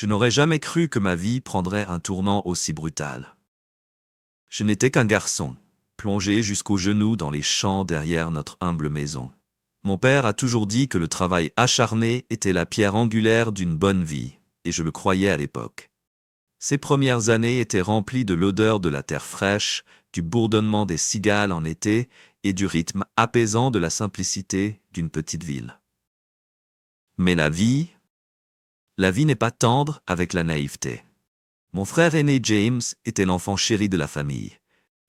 Je n'aurais jamais cru que ma vie prendrait un tournant aussi brutal. Je n'étais qu'un garçon, plongé jusqu'aux genoux dans les champs derrière notre humble maison. Mon père a toujours dit que le travail acharné était la pierre angulaire d'une bonne vie, et je le croyais à l'époque. Ces premières années étaient remplies de l'odeur de la terre fraîche, du bourdonnement des cigales en été et du rythme apaisant de la simplicité d'une petite ville. Mais la vie n'est pas tendre avec la naïveté. Mon frère aîné James était l'enfant chéri de la famille.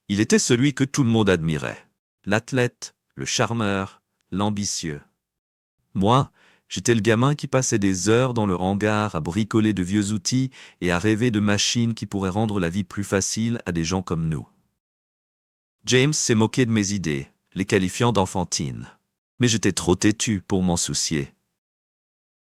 Il était celui que tout le monde admirait. L'athlète, le charmeur, l'ambitieux. Moi, j'étais le gamin qui passait des heures dans le hangar à bricoler de vieux outils et à rêver de machines qui pourraient rendre la vie plus facile à des gens comme nous. James s'est moqué de mes idées, les qualifiant d'enfantines. Mais j'étais trop têtu pour m'en soucier.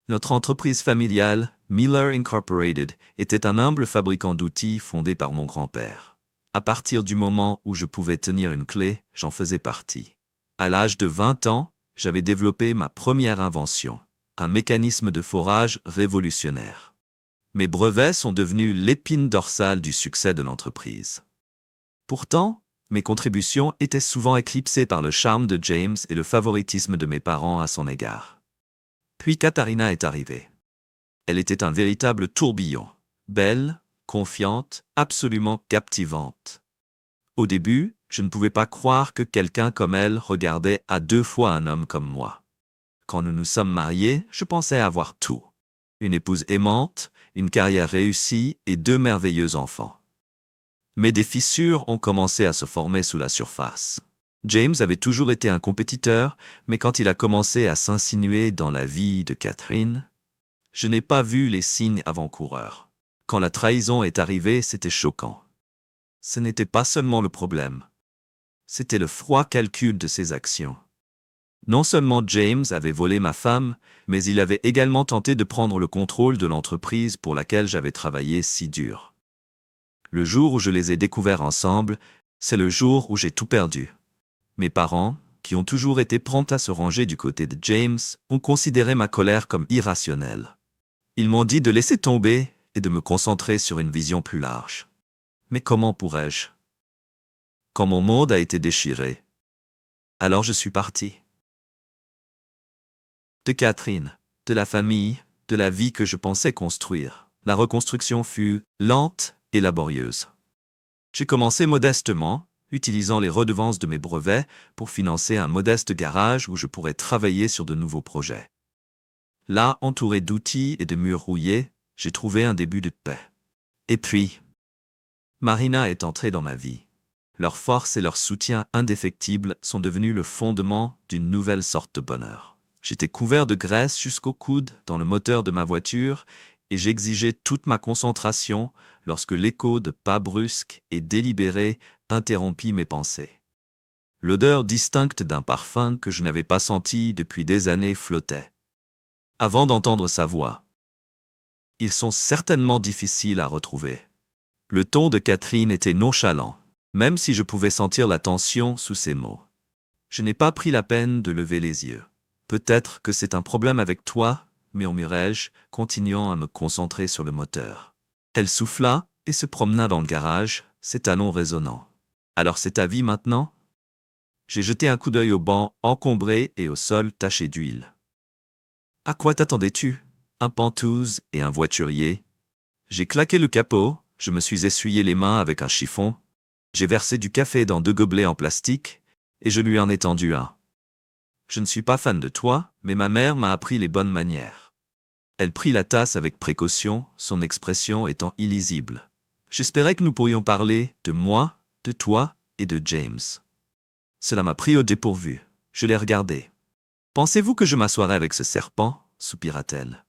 Notre entreprise familiale, Miller Incorporated, était un humble fabricant d'outils fondé par mon grand-père. À partir du moment où je pouvais tenir une clé, j'en faisais partie. À l'âge de 20 ans, j'avais développé ma première invention, un mécanisme de forage révolutionnaire. Mes brevets sont devenus l'épine dorsale du succès de l'entreprise. Pourtant, mes contributions étaient souvent éclipsées par le charme de James et le favoritisme de mes parents à son égard. Puis Katharina est arrivée. Elle était un véritable tourbillon, belle, confiante, absolument captivante. Au début, je ne pouvais pas croire que quelqu'un comme elle regardait à deux fois un homme comme moi. Quand nous nous sommes mariés, je pensais avoir tout. Une épouse aimante, une carrière réussie et 2 merveilleux enfants. Mais des fissures ont commencé à se former sous la surface. James avait toujours été un compétiteur, mais quand il a commencé à s'insinuer dans la vie de Catherine, je n'ai pas vu les signes avant-coureurs. Quand la trahison est arrivée, c'était choquant. Ce n'était pas seulement le problème. C'était le froid calcul de ses actions. Non seulement James avait volé ma femme, mais il avait également tenté de prendre le contrôle de l'entreprise pour laquelle j'avais travaillé si dur. Le jour où je les ai découverts ensemble, c'est le jour où j'ai tout perdu. Mes parents, qui ont toujours été prompts à se ranger du côté de James, ont considéré ma colère comme irrationnelle. Ils m'ont dit de laisser tomber et de me concentrer sur une vision plus large. Mais comment pourrais-je? Quand mon monde a été déchiré, alors je suis parti. De Catherine, de la famille, de la vie que je pensais construire, la reconstruction fut lente et laborieuse. J'ai commencé modestement, utilisant les redevances de mes brevets pour financer un modeste garage où je pourrais travailler sur de nouveaux projets. Là, entouré d'outils et de murs rouillés, j'ai trouvé un début de paix. Et puis, Marina est entrée dans ma vie. Leur force et leur soutien indéfectible sont devenus le fondement d'une nouvelle sorte de bonheur. J'étais couvert de graisse jusqu'au coude dans le moteur de ma voiture et j'exigeais toute ma concentration lorsque l'écho de pas brusques et délibérés interrompit mes pensées. L'odeur distincte d'un parfum que je n'avais pas senti depuis des années flottait. Avant d'entendre sa voix. Ils sont certainement difficiles à retrouver. Le ton de Catherine était nonchalant, même si je pouvais sentir la tension sous ses mots. Je n'ai pas pris la peine de lever les yeux. Peut-être que c'est un problème avec toi, murmurai-je, continuant à me concentrer sur le moteur. Elle souffla et se promena dans le garage, ses talons résonnants. Alors c'est ta vie maintenant? J'ai jeté un coup d'œil au banc encombré et au sol taché d'huile. À quoi t'attendais-tu? Un pantouse et un voiturier? J'ai claqué le capot, je me suis essuyé les mains avec un chiffon, j'ai versé du café dans 2 gobelets en plastique, et je lui en ai tendu un. Je ne suis pas fan de toi, mais ma mère m'a appris les bonnes manières. Elle prit la tasse avec précaution, son expression étant illisible. J'espérais que nous pourrions parler de moi, de toi et de James. Cela m'a pris au dépourvu. Je l'ai regardé. Pensez-vous que je m'assoirais avec ce serpent? Soupira-t-elle.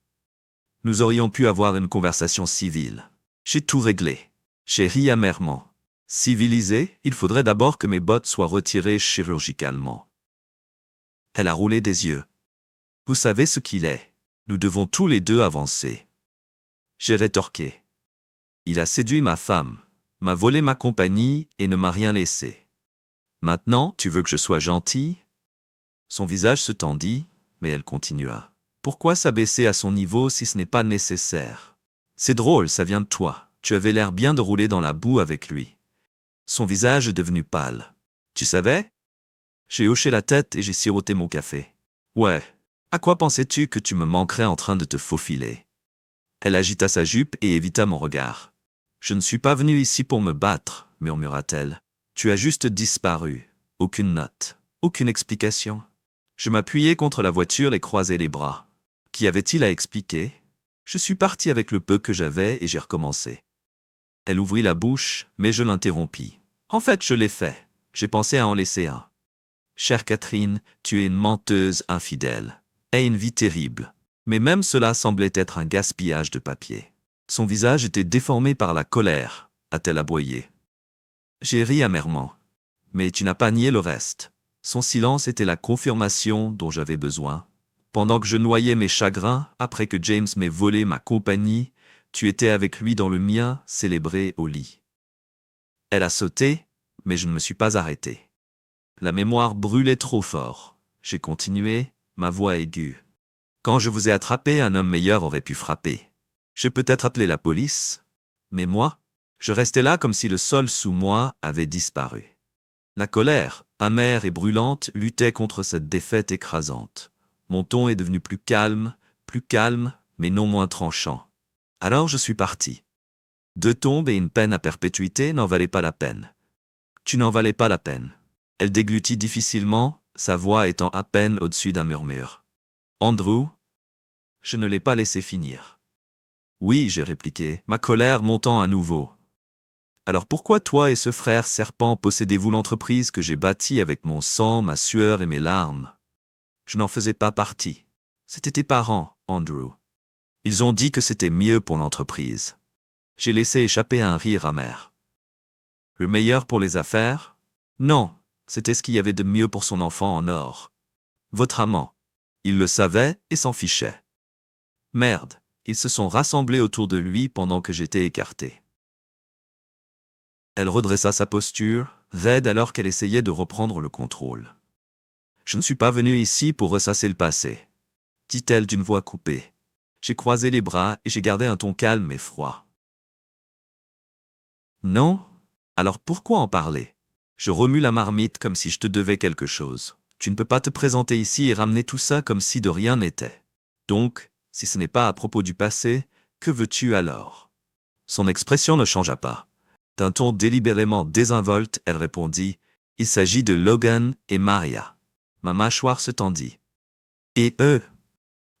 Nous aurions pu avoir une conversation civile. J'ai tout réglé. J'ai ri amèrement. Civilisé, il faudrait d'abord que mes bottes soient retirées chirurgicalement. Elle a roulé des yeux. Vous savez ce qu'il est. Nous devons tous les deux avancer. J'ai rétorqué. Il a séduit ma femme, m'a volé ma compagnie et ne m'a rien laissé. Maintenant, tu veux que je sois gentil? Son visage se tendit, mais elle continua. Pourquoi s'abaisser à son niveau si ce n'est pas nécessaire? C'est drôle, ça vient de toi. Tu avais l'air bien de rouler dans la boue avec lui. Son visage est devenu pâle. Tu savais? J'ai hoché la tête et j'ai siroté mon café. Ouais. À quoi pensais-tu que tu me manquerais en train de te faufiler? Elle agita sa jupe et évita mon regard. Je ne suis pas venue ici pour me battre, murmura-t-elle. Tu as juste disparu. Aucune note. Aucune explication. Je m'appuyai contre la voiture et croisai les bras. Qu'y avait-il à expliquer? Je suis parti avec le peu que j'avais et j'ai recommencé. Elle ouvrit la bouche, mais je l'interrompis. En fait, je l'ai fait. J'ai pensé à en laisser un. Chère Catherine, tu es une menteuse infidèle. Et une vie terrible. Mais même cela semblait être un gaspillage de papier. Son visage était déformé par la colère, a-t-elle aboyé. J'ai ri amèrement. Mais tu n'as pas nié le reste. Son silence était la confirmation dont j'avais besoin. Pendant que je noyais mes chagrins, après que James m'ait volé ma compagnie, tu étais avec lui dans le mien, célébré au lit. Elle a sauté, mais je ne me suis pas arrêté. La mémoire brûlait trop fort. J'ai continué, ma voix aiguë. Quand je vous ai attrapé, un homme meilleur aurait pu frapper. J'ai peut-être appelé la police, mais moi, je restais là comme si le sol sous moi avait disparu. La colère, amère et brûlante, luttait contre cette défaite écrasante. Mon ton est devenu plus calme, mais non moins tranchant. Alors je suis parti. 2 tombes et une peine à perpétuité n'en valaient pas la peine. Tu n'en valais pas la peine. Elle déglutit difficilement, sa voix étant à peine au-dessus d'un murmure. Andrew? Je ne l'ai pas laissé finir. Oui, j'ai répliqué, ma colère montant à nouveau. Alors pourquoi toi et ce frère serpent possédez-vous l'entreprise que j'ai bâtie avec mon sang, ma sueur et mes larmes? Je n'en faisais pas partie. C'était tes parents, Andrew. Ils ont dit que c'était mieux pour l'entreprise. J'ai laissé échapper un rire amer. Le meilleur pour les affaires? Non, c'était ce qu'il y avait de mieux pour son enfant en or. Votre amant. Il le savait et s'en fichait. Merde, ils se sont rassemblés autour de lui pendant que j'étais écarté. Elle redressa sa posture, raide alors qu'elle essayait de reprendre le contrôle. Je ne suis pas venue ici pour ressasser le passé, dit-elle d'une voix coupée. J'ai croisé les bras et j'ai gardé un ton calme et froid. Non? Alors pourquoi en parler? Je remue la marmite comme si je te devais quelque chose. Tu ne peux pas te présenter ici et ramener tout ça comme si de rien n'était. Donc, si ce n'est pas à propos du passé, que veux-tu alors? Son expression ne changea pas. D'un ton délibérément désinvolte, elle répondit « Il s'agit de Logan et Maria. » Ma mâchoire se tendit. « Et eux ?»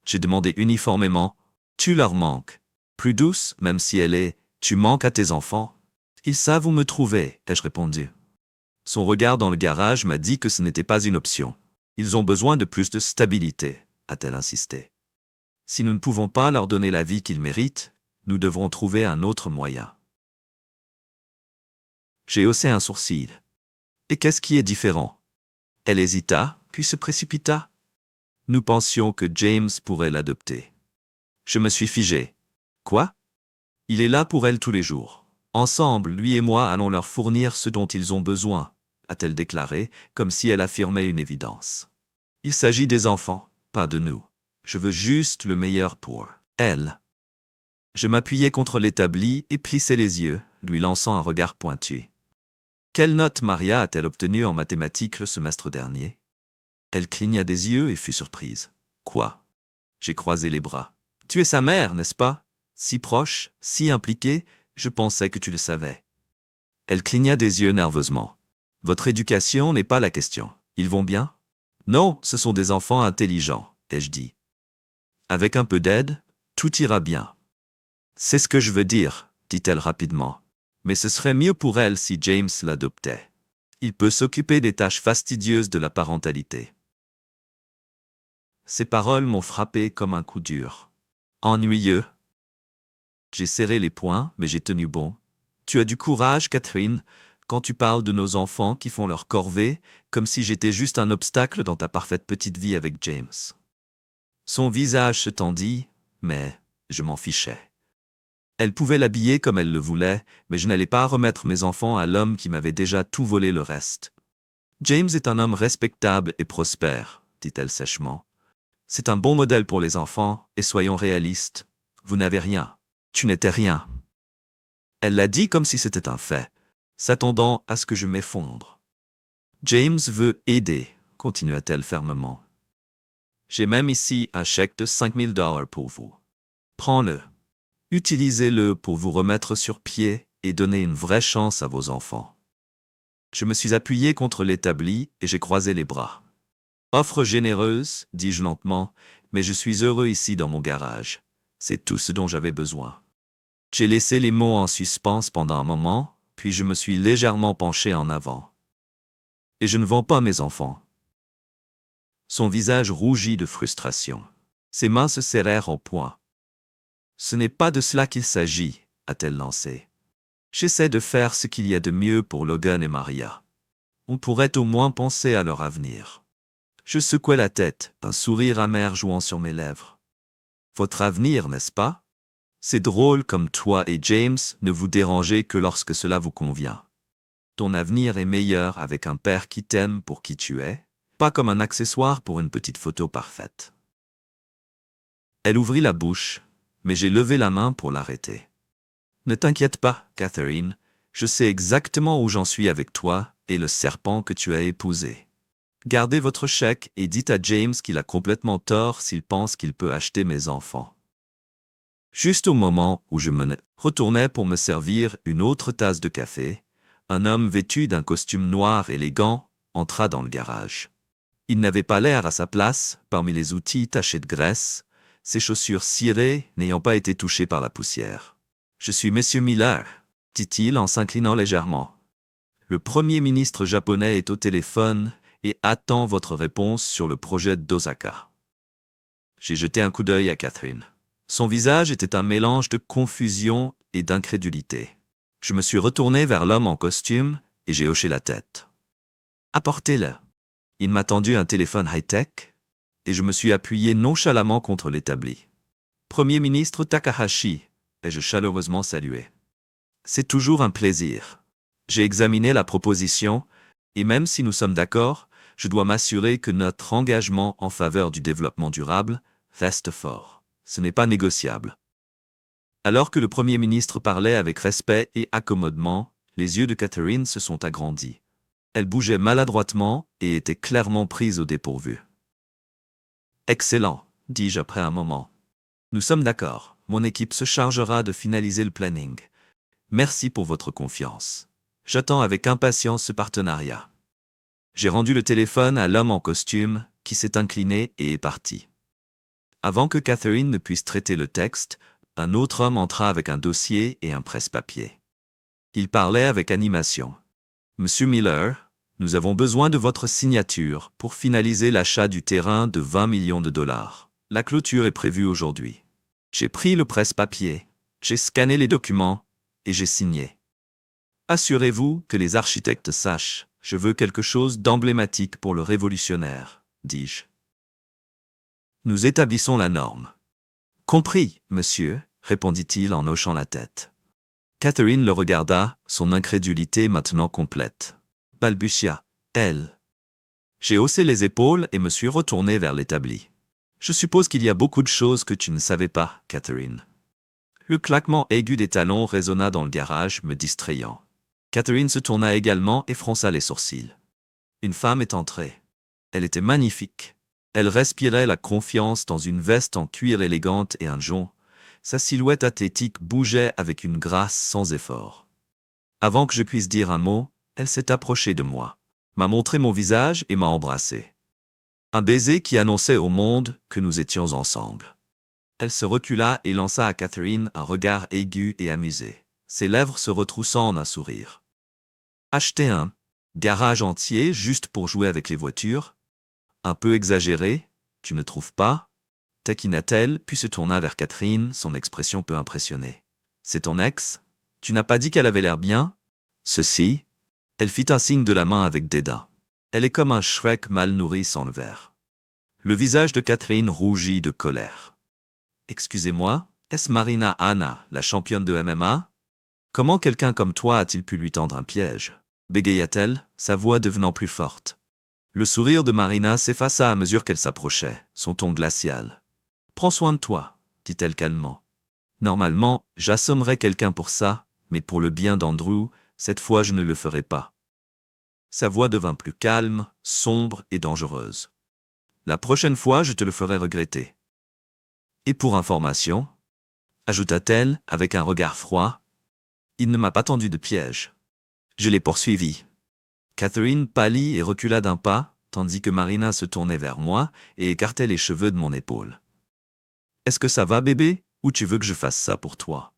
J'ai demandé uniformément « Tu leur manques. » Plus douce, même si elle est « Tu manques à tes enfants. » « Ils savent où me trouver, ai-je répondu. Son regard dans le garage m'a dit que ce n'était pas une option. Ils ont besoin de plus de stabilité, a-t-elle insisté. Si nous ne pouvons pas leur donner la vie qu'ils méritent, nous devrons trouver un autre moyen. J'ai haussé un sourcil. Et qu'est-ce qui est différent? Elle hésita, puis se précipita. Nous pensions que James pourrait l'adopter. Je me suis figé. Quoi? Il est là pour elle tous les jours. Ensemble, lui et moi allons leur fournir ce dont ils ont besoin, a-t-elle déclaré, comme si elle affirmait une évidence. Il s'agit des enfants, pas de nous. Je veux juste le meilleur pour elle. Je m'appuyai contre l'établi et plissai les yeux, lui lançant un regard pointu. Quelle note Maria a-t-elle obtenue en mathématiques le semestre dernier? Elle cligna des yeux et fut surprise. Quoi? J'ai croisé les bras. Tu es sa mère, n'est-ce pas? Si proche, si impliquée, je pensais que tu le savais. Elle cligna des yeux nerveusement. Votre éducation n'est pas la question. Ils vont bien? Non, ce sont des enfants intelligents, ai-je dit. Avec un peu d'aide, tout ira bien. C'est ce que je veux dire, dit-elle rapidement. Mais ce serait mieux pour elle si James l'adoptait. Il peut s'occuper des tâches fastidieuses de la parentalité. Ces paroles m'ont frappé comme un coup dur. Ennuyeux. J'ai serré les poings, mais j'ai tenu bon. Tu as du courage, Catherine, quand tu parles de nos enfants qui font leur corvée, comme si j'étais juste un obstacle dans ta parfaite petite vie avec James. Son visage se tendit, mais je m'en fichais. Elle pouvait l'habiller comme elle le voulait, mais je n'allais pas remettre mes enfants à l'homme qui m'avait déjà tout volé le reste. James est un homme respectable et prospère, dit-elle sèchement. C'est un bon modèle pour les enfants, et soyons réalistes, vous n'avez rien. Tu n'étais rien. Elle l'a dit comme si c'était un fait, s'attendant à ce que je m'effondre. James veut aider, continua-t-elle fermement. J'ai même ici un chèque de $5 000 pour vous. Prends-le. Utilisez-le pour vous remettre sur pied et donner une vraie chance à vos enfants. Je me suis appuyé contre l'établi et j'ai croisé les bras. Offre généreuse, dis-je lentement, mais je suis heureux ici dans mon garage. C'est tout ce dont j'avais besoin. J'ai laissé les mots en suspens pendant un moment, puis je me suis légèrement penché en avant. Et je ne vends pas mes enfants. Son visage rougit de frustration. Ses mains se serrèrent en poing. Ce n'est pas de cela qu'il s'agit, a-t-elle lancé. J'essaie de faire ce qu'il y a de mieux pour Logan et Maria. On pourrait au moins penser à leur avenir. Je secouai la tête, un sourire amer jouant sur mes lèvres. Votre avenir, n'est-ce pas? C'est drôle comme toi et James ne vous dérangez que lorsque cela vous convient. Ton avenir est meilleur avec un père qui t'aime pour qui tu es, pas comme un accessoire pour une petite photo parfaite. Elle ouvrit la bouche, mais j'ai levé la main pour l'arrêter. Ne t'inquiète pas, Catherine, je sais exactement où j'en suis avec toi et le serpent que tu as épousé. Gardez votre chèque et dites à James qu'il a complètement tort s'il pense qu'il peut acheter mes enfants. Juste au moment où je me retournais pour me servir une autre tasse de café, un homme vêtu d'un costume noir élégant entra dans le garage. Il n'avait pas l'air à sa place parmi les outils tachés de graisse, ses chaussures cirées n'ayant pas été touchées par la poussière. « Je suis Monsieur Miller », dit-il en s'inclinant légèrement. « Le Premier ministre japonais est au téléphone et attend votre réponse sur le projet d'Osaka. » J'ai jeté un coup d'œil à Catherine. Son visage était un mélange de confusion et d'incrédulité. Je me suis retourné vers l'homme en costume et j'ai hoché la tête. « Apportez-le. » Il m'a tendu un téléphone high-tech et je me suis appuyé nonchalamment contre l'établi. « Premier ministre Takahashi », ai-je chaleureusement salué. « C'est toujours un plaisir. J'ai examiné la proposition et même si nous sommes d'accord, je dois m'assurer que notre engagement en faveur du développement durable reste fort. Ce n'est pas négociable. » Alors que le Premier ministre parlait avec respect et accommodement, les yeux de Catherine se sont agrandis. Elle bougeait maladroitement et était clairement prise au dépourvu. « Excellent, dis-je après un moment. Nous sommes d'accord. Mon équipe se chargera de finaliser le planning. Merci pour votre confiance. J'attends avec impatience ce partenariat. » J'ai rendu le téléphone à l'homme en costume, qui s'est incliné et est parti. Avant que Catherine ne puisse traiter le texte, un autre homme entra avec un dossier et un presse-papier. Il parlait avec animation. « Monsieur Miller, nous avons besoin de votre signature pour finaliser l'achat du terrain de $20 millions. La clôture est prévue aujourd'hui. » J'ai pris le presse-papier, j'ai scanné les documents et j'ai signé. Assurez-vous que les architectes sachent, je veux quelque chose d'emblématique pour le révolutionnaire, dis-je. Nous établissons la norme. Compris, monsieur, répondit-il en hochant la tête. Catherine le regarda, son incrédulité maintenant complète. Balbutia, elle. J'ai haussé les épaules et me suis retourné vers l'établi. Je suppose qu'il y a beaucoup de choses que tu ne savais pas, Catherine. Le claquement aigu des talons résonna dans le garage, me distrayant. Catherine se tourna également et fronça les sourcils. Une femme est entrée. Elle était magnifique. Elle respirait la confiance dans une veste en cuir élégante et un jonc. Sa silhouette athlétique bougeait avec une grâce sans effort. Avant que je puisse dire un mot, elle s'est approchée de moi, m'a montré mon visage et m'a embrassé. Un baiser qui annonçait au monde que nous étions ensemble. Elle se recula et lança à Catherine un regard aigu et amusé, ses lèvres se retroussant en un sourire. « Acheter un garage entier juste pour jouer avec les voitures? Un peu exagéré, tu ne trouves pas ?» taquina-t-elle, puis se tourna vers Catherine, son expression peu impressionnée. « C'est ton ex? Tu n'as pas dit qu'elle avait l'air bien? » Ceci. Elle fit un signe de la main avec dédain. Elle est comme un Shrek mal nourri sans le verre. Le visage de Catherine rougit de colère. « Excusez-moi, est-ce Marina Anna, la championne de MMA? Comment quelqu'un comme toi a-t-il pu lui tendre un piège ?» bégaya-t-elle, sa voix devenant plus forte. Le sourire de Marina s'effaça à mesure qu'elle s'approchait, son ton glacial. « Prends soin de toi, dit-elle calmement. Normalement, j'assommerais quelqu'un pour ça, mais pour le bien d'Andrew, cette fois je ne le ferai pas. Sa voix devint plus calme, sombre et dangereuse. La prochaine fois, je te le ferai regretter. Et pour information, ajouta-t-elle avec un regard froid, il ne m'a pas tendu de piège. Je l'ai poursuivi. Catherine pâlit et recula d'un pas, tandis que Marina se tournait vers moi et écartait les cheveux de mon épaule. « Est-ce que ça va, bébé, ou tu veux que je fasse ça pour toi ?»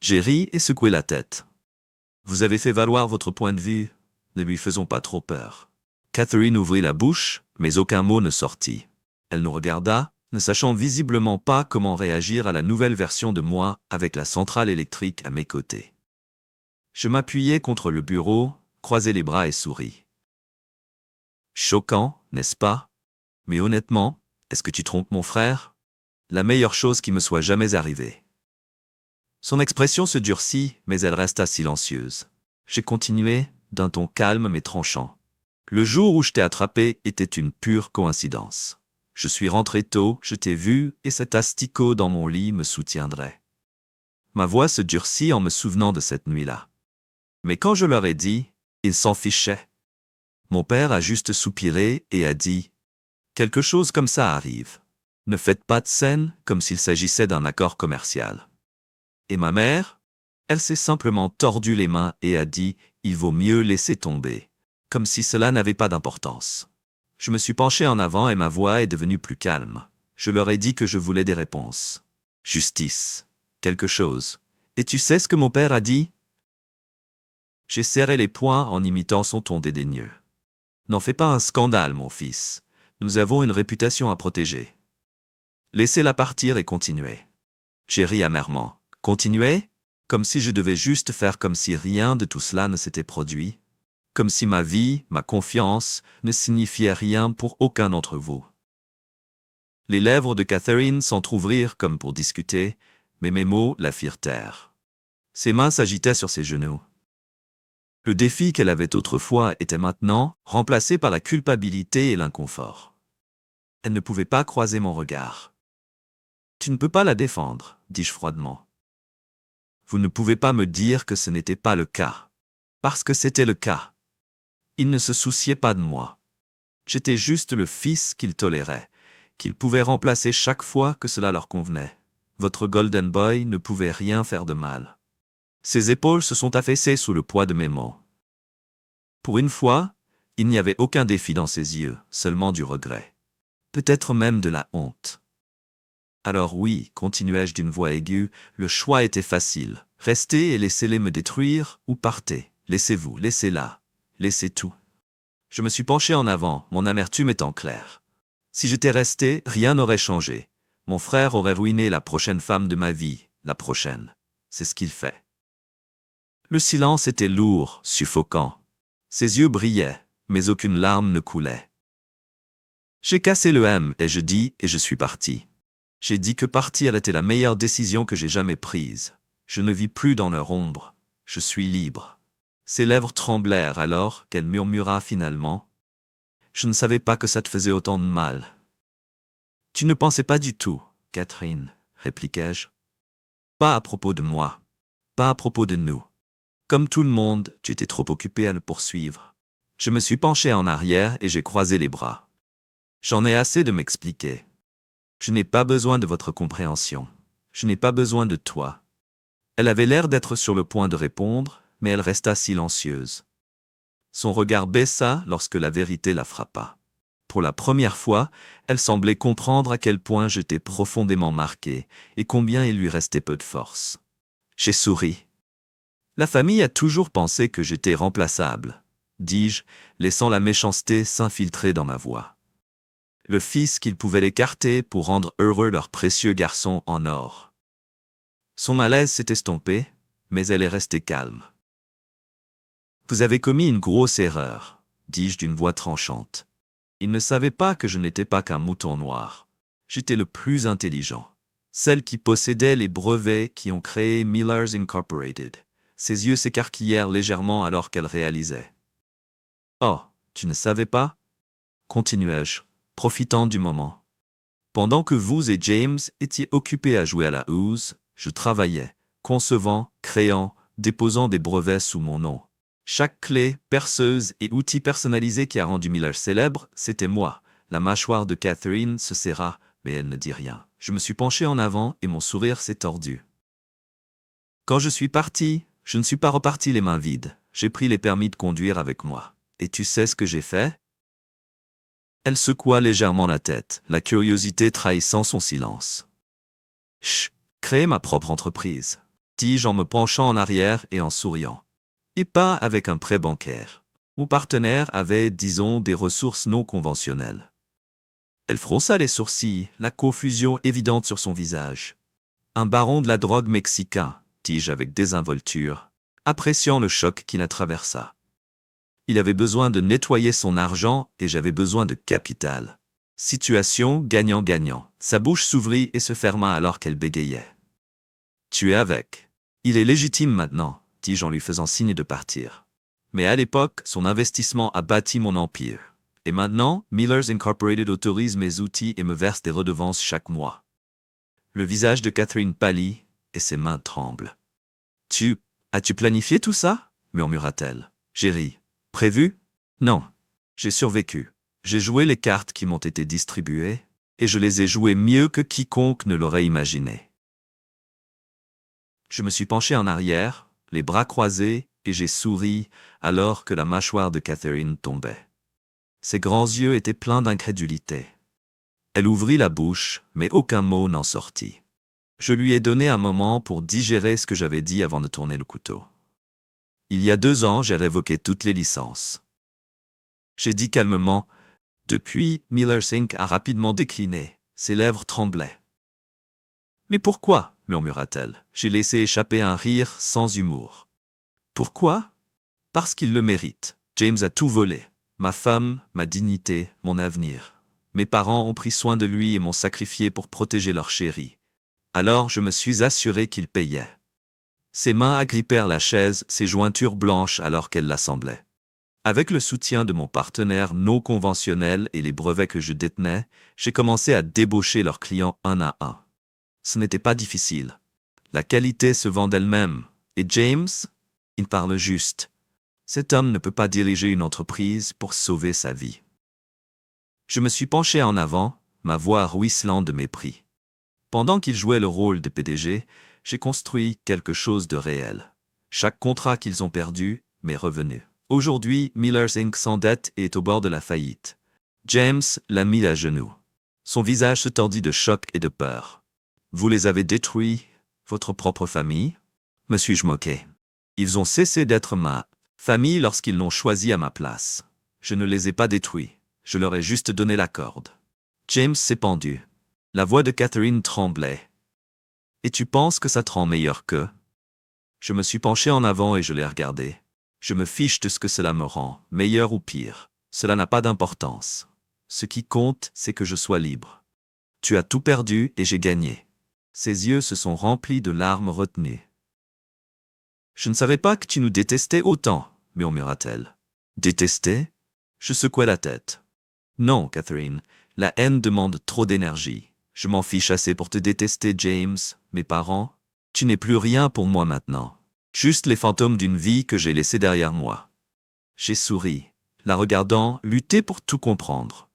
J'ai ri et secoué la tête. « Vous avez fait valoir votre point de vue, ne lui faisons pas trop peur. » Catherine ouvrit la bouche, mais aucun mot ne sortit. Elle nous regarda, ne sachant visiblement pas comment réagir à la nouvelle version de moi avec la centrale électrique à mes côtés. Je m'appuyai contre le bureau, croisai les bras et souris. Choquant, n'est-ce pas? Mais honnêtement, est-ce que tu trompes mon frère? La meilleure chose qui me soit jamais arrivée. Son expression se durcit, mais elle resta silencieuse. J'ai continué, d'un ton calme mais tranchant. Le jour où je t'ai attrapé était une pure coïncidence. Je suis rentré tôt, je t'ai vu, et cet asticot dans mon lit me soutiendrait. Ma voix se durcit en me souvenant de cette nuit-là. Mais quand je leur ai dit, ils s'en fichaient. Mon père a juste soupiré et a dit « Quelque chose comme ça arrive. Ne faites pas de scène comme s'il s'agissait d'un accord commercial. » Et ma mère, elle s'est simplement tordu les mains et a dit « Il vaut mieux laisser tomber. » Comme si cela n'avait pas d'importance. Je me suis penché en avant et ma voix est devenue plus calme. Je leur ai dit que je voulais des réponses. Justice. Quelque chose. Et tu sais ce que mon père a dit? J'ai serré les poings en imitant son ton dédaigneux. N'en fais pas un scandale, mon fils. Nous avons une réputation à protéger. Laissez-la partir et continuez. J'ai ri amèrement. Continuez? Comme si je devais juste faire comme si rien de tout cela ne s'était produit. Comme si ma vie, ma confiance, ne signifiait rien pour aucun d'entre vous. Les lèvres de Catherine s'entr'ouvrirent comme pour discuter, mais mes mots la firent taire. Ses mains s'agitaient sur ses genoux. Le défi qu'elle avait autrefois était maintenant remplacé par la culpabilité et l'inconfort. Elle ne pouvait pas croiser mon regard. « Tu ne peux pas la défendre, dis-je froidement. Vous ne pouvez pas me dire que ce n'était pas le cas. Parce que c'était le cas. Ils ne se souciaient pas de moi. J'étais juste le fils qu'ils toléraient, qu'ils pouvaient remplacer chaque fois que cela leur convenait. Votre Golden Boy ne pouvait rien faire de mal. » Ses épaules se sont affaissées sous le poids de mes mots. Pour une fois, il n'y avait aucun défi dans ses yeux, seulement du regret. Peut-être même de la honte. Alors oui, continuai-je d'une voix aiguë, le choix était facile. Restez et laissez-les me détruire, ou partez. Laissez-vous, laissez-la. Laissez tout. Je me suis penché en avant, mon amertume étant claire. Si j'étais resté, rien n'aurait changé. Mon frère aurait ruiné la prochaine femme de ma vie, la prochaine. C'est ce qu'il fait. Le silence était lourd, suffocant. Ses yeux brillaient, mais aucune larme ne coulait. J'ai cassé le M et je suis parti. J'ai dit que partir était la meilleure décision que j'ai jamais prise. Je ne vis plus dans leur ombre. Je suis libre. Ses lèvres tremblèrent alors qu'elle murmura finalement. « Je ne savais pas que ça te faisait autant de mal. »« Tu ne pensais pas du tout, Catherine, » répliquai-je. « Pas à propos de moi. Pas à propos de nous. Comme tout le monde, tu étais trop occupé à le poursuivre. » Je me suis penché en arrière et j'ai croisé les bras. J'en ai assez de m'expliquer. Je n'ai pas besoin de votre compréhension. Je n'ai pas besoin de toi. Elle avait l'air d'être sur le point de répondre, mais elle resta silencieuse. Son regard baissa lorsque la vérité la frappa. Pour la première fois, elle semblait comprendre à quel point j'étais profondément marqué et combien il lui restait peu de force. J'ai souri. La famille a toujours pensé que j'étais remplaçable, dis-je, laissant la méchanceté s'infiltrer dans ma voix. Le fils qu'ils pouvaient écarter pour rendre heureux leur précieux garçon en or. Son malaise s'est estompé, mais elle est restée calme. « Vous avez commis une grosse erreur, » dis-je d'une voix tranchante. Il ne savait pas que je n'étais pas qu'un mouton noir. J'étais le plus intelligent. Celle qui possédait les brevets qui ont créé Millers Incorporated. Ses yeux s'écarquillèrent légèrement alors qu'elle réalisait. « Oh, tu ne savais pas ?» continuai-je, profitant du moment. « Pendant que vous et James étiez occupés à jouer à la housse, Je travaillais, concevant, créant, déposant des brevets sous mon nom. Chaque clé, perceuse et outil personnalisé qui a rendu Miller célèbre, c'était moi. La mâchoire de Catherine se serra, mais elle ne dit rien. Je me suis penché en avant et mon sourire s'est tordu. Quand je suis parti, je ne suis pas reparti les mains vides. J'ai pris les permis de conduire avec moi. Et tu sais ce que j'ai fait? Elle secoua légèrement la tête, la curiosité trahissant son silence. Chut, créer ma propre entreprise, dis-je en me penchant en arrière et en souriant. Et pas avec un prêt bancaire. Mon partenaire avait, disons, des ressources non conventionnelles. Elle fronça les sourcils, la confusion évidente sur son visage. Un baron de la drogue mexicain, dis-je avec désinvolture, appréciant le choc qui la traversa. Il avait besoin de nettoyer son argent et j'avais besoin de capital. Situation gagnant-gagnant. Sa bouche s'ouvrit et se ferma alors qu'elle bégayait. Tu es avec. Il est légitime maintenant, dis-je en lui faisant signe de partir. Mais à l'époque, son investissement a bâti mon empire. Et maintenant, Millers Incorporated autorise mes outils et me verse des redevances chaque mois. Le visage de Catherine pâlit et ses mains tremblent. As-tu planifié tout ça? Murmura-t-elle. J'ai ri. Prévu? Non. J'ai survécu. J'ai joué les cartes qui m'ont été distribuées, et je les ai jouées mieux que quiconque ne l'aurait imaginé. Je me suis penché en arrière, les bras croisés, et j'ai souri alors que la mâchoire de Catherine tombait. Ses grands yeux étaient pleins d'incrédulité. Elle ouvrit la bouche, mais aucun mot n'en sortit. Je lui ai donné un moment pour digérer ce que j'avais dit avant de tourner le couteau. Il y a 2 ans, j'ai révoqué toutes les licences. J'ai dit calmement, depuis, Millers Inc. a rapidement décliné. Ses lèvres tremblaient. Mais pourquoi? Murmura-t-elle. J'ai laissé échapper un rire sans humour. Pourquoi? Parce qu'il le mérite. James a tout volé. Ma femme, ma dignité, mon avenir. Mes parents ont pris soin de lui et m'ont sacrifié pour protéger leur chéri. Alors je me suis assuré qu'il payait. Ses mains agrippèrent la chaise, ses jointures blanches alors qu'elle l'assemblait. Avec le soutien de mon partenaire non conventionnel et les brevets que je détenais, j'ai commencé à débaucher leurs clients un à un. Ce n'était pas difficile. La qualité se vend d'elle-même. Et James, il parle juste. Cet homme ne peut pas diriger une entreprise pour sauver sa vie. Je me suis penché en avant, ma voix ruisselant de mépris. Pendant qu'il jouait le rôle de PDG, j'ai construit quelque chose de réel. Chaque contrat qu'ils ont perdu m'est revenu. Aujourd'hui, Millers Inc. s'endette et est au bord de la faillite. James l'a mis à genoux. Son visage se tordit de choc et de peur. Vous les avez détruits, votre propre famille? Me suis-je moqué? Ils ont cessé d'être ma famille lorsqu'ils l'ont choisi à ma place. Je ne les ai pas détruits. Je leur ai juste donné la corde. James s'est pendu. La voix de Catherine tremblait. Et tu penses que ça te rend meilleur que? Je me suis penché en avant et je l'ai regardé. Je me fiche de ce que cela me rend, meilleur ou pire. Cela n'a pas d'importance. Ce qui compte, c'est que je sois libre. Tu as tout perdu et j'ai gagné. Ses yeux se sont remplis de larmes retenues. Je ne savais pas que tu nous détestais autant, murmura-t-elle. Détester? Je secouai la tête. Non, Catherine, la haine demande trop d'énergie. Je m'en fiche assez pour te détester, James, mes parents. Tu n'es plus rien pour moi maintenant. Juste les fantômes d'une vie que j'ai laissée derrière moi. J'ai souri, la regardant lutter pour tout comprendre.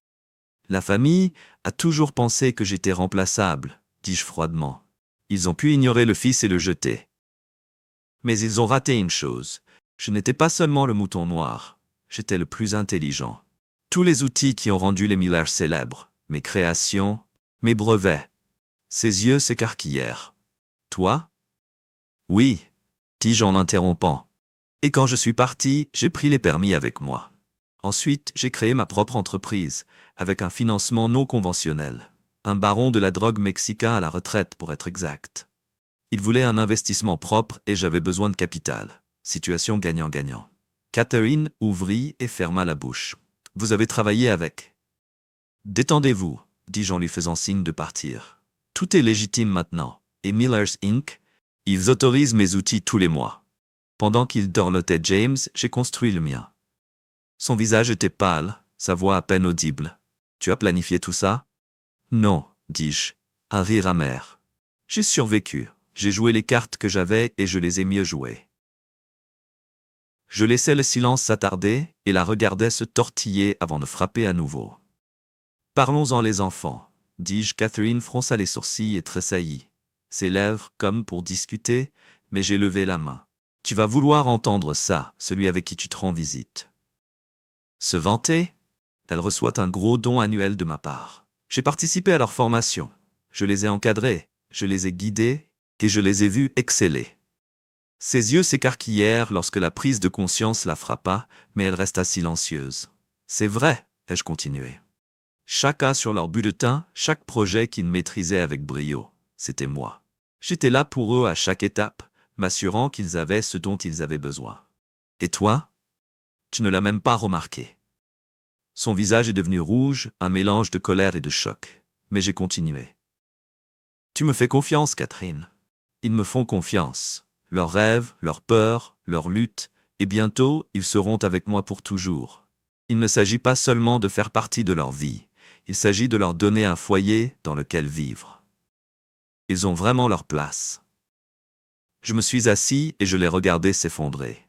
La famille a toujours pensé que j'étais remplaçable, dis-je froidement. Ils ont pu ignorer le fils et le jeter. Mais ils ont raté une chose. Je n'étais pas seulement le mouton noir, j'étais le plus intelligent. Tous les outils qui ont rendu les Millers célèbres, mes créations, mes brevets. Ses yeux s'écarquillèrent. Toi? Oui, dis-je en l'interrompant. Et quand je suis parti, j'ai pris les permis avec moi. Ensuite, j'ai créé ma propre entreprise, avec un financement non conventionnel. Un baron de la drogue mexicain à la retraite, pour être exact. Il voulait un investissement propre et j'avais besoin de capital. Situation gagnant-gagnant. Catherine ouvrit et ferma la bouche. Vous avez travaillé avec. Détendez-vous, dis-je en lui faisant signe de partir. Tout est légitime maintenant. Et Millers Inc., ils autorisent mes outils tous les mois. Pendant qu'il dorlotait James, j'ai construit le mien. Son visage était pâle, sa voix à peine audible. Tu as planifié tout ça? Non, dis-je, un rire amer. J'ai survécu. J'ai joué les cartes que j'avais et je les ai mieux jouées. Je laissais le silence s'attarder et la regardais se tortiller avant de frapper à nouveau. Parlons-en les enfants, dis-je. Catherine fronça les sourcils et tressaillit. Ses lèvres, comme pour discuter, mais j'ai levé la main. Tu vas vouloir entendre ça, celui avec qui tu te rends visite. Se vanter? Elle reçoit un gros don annuel de ma part. J'ai participé à leur formation. Je les ai encadrés, je les ai guidés, et je les ai vus exceller. Ses yeux s'écarquillèrent lorsque la prise de conscience la frappa, mais elle resta silencieuse. C'est vrai, ai-je continué. Chacun sur leur bulletin, chaque projet qu'ils maîtrisaient avec brio, c'était moi. J'étais là pour eux à chaque étape, m'assurant qu'ils avaient ce dont ils avaient besoin. Et toi? Tu ne l'as même pas remarqué. Son visage est devenu rouge, un mélange de colère et de choc. Mais j'ai continué. Tu me fais confiance, Catherine. Ils me font confiance. Leurs rêves, leurs peurs, leurs luttes, et bientôt, ils seront avec moi pour toujours. Il ne s'agit pas seulement de faire partie de leur vie, il s'agit de leur donner un foyer dans lequel vivre. Ils ont vraiment leur place. Je me suis assis et je les regardais s'effondrer.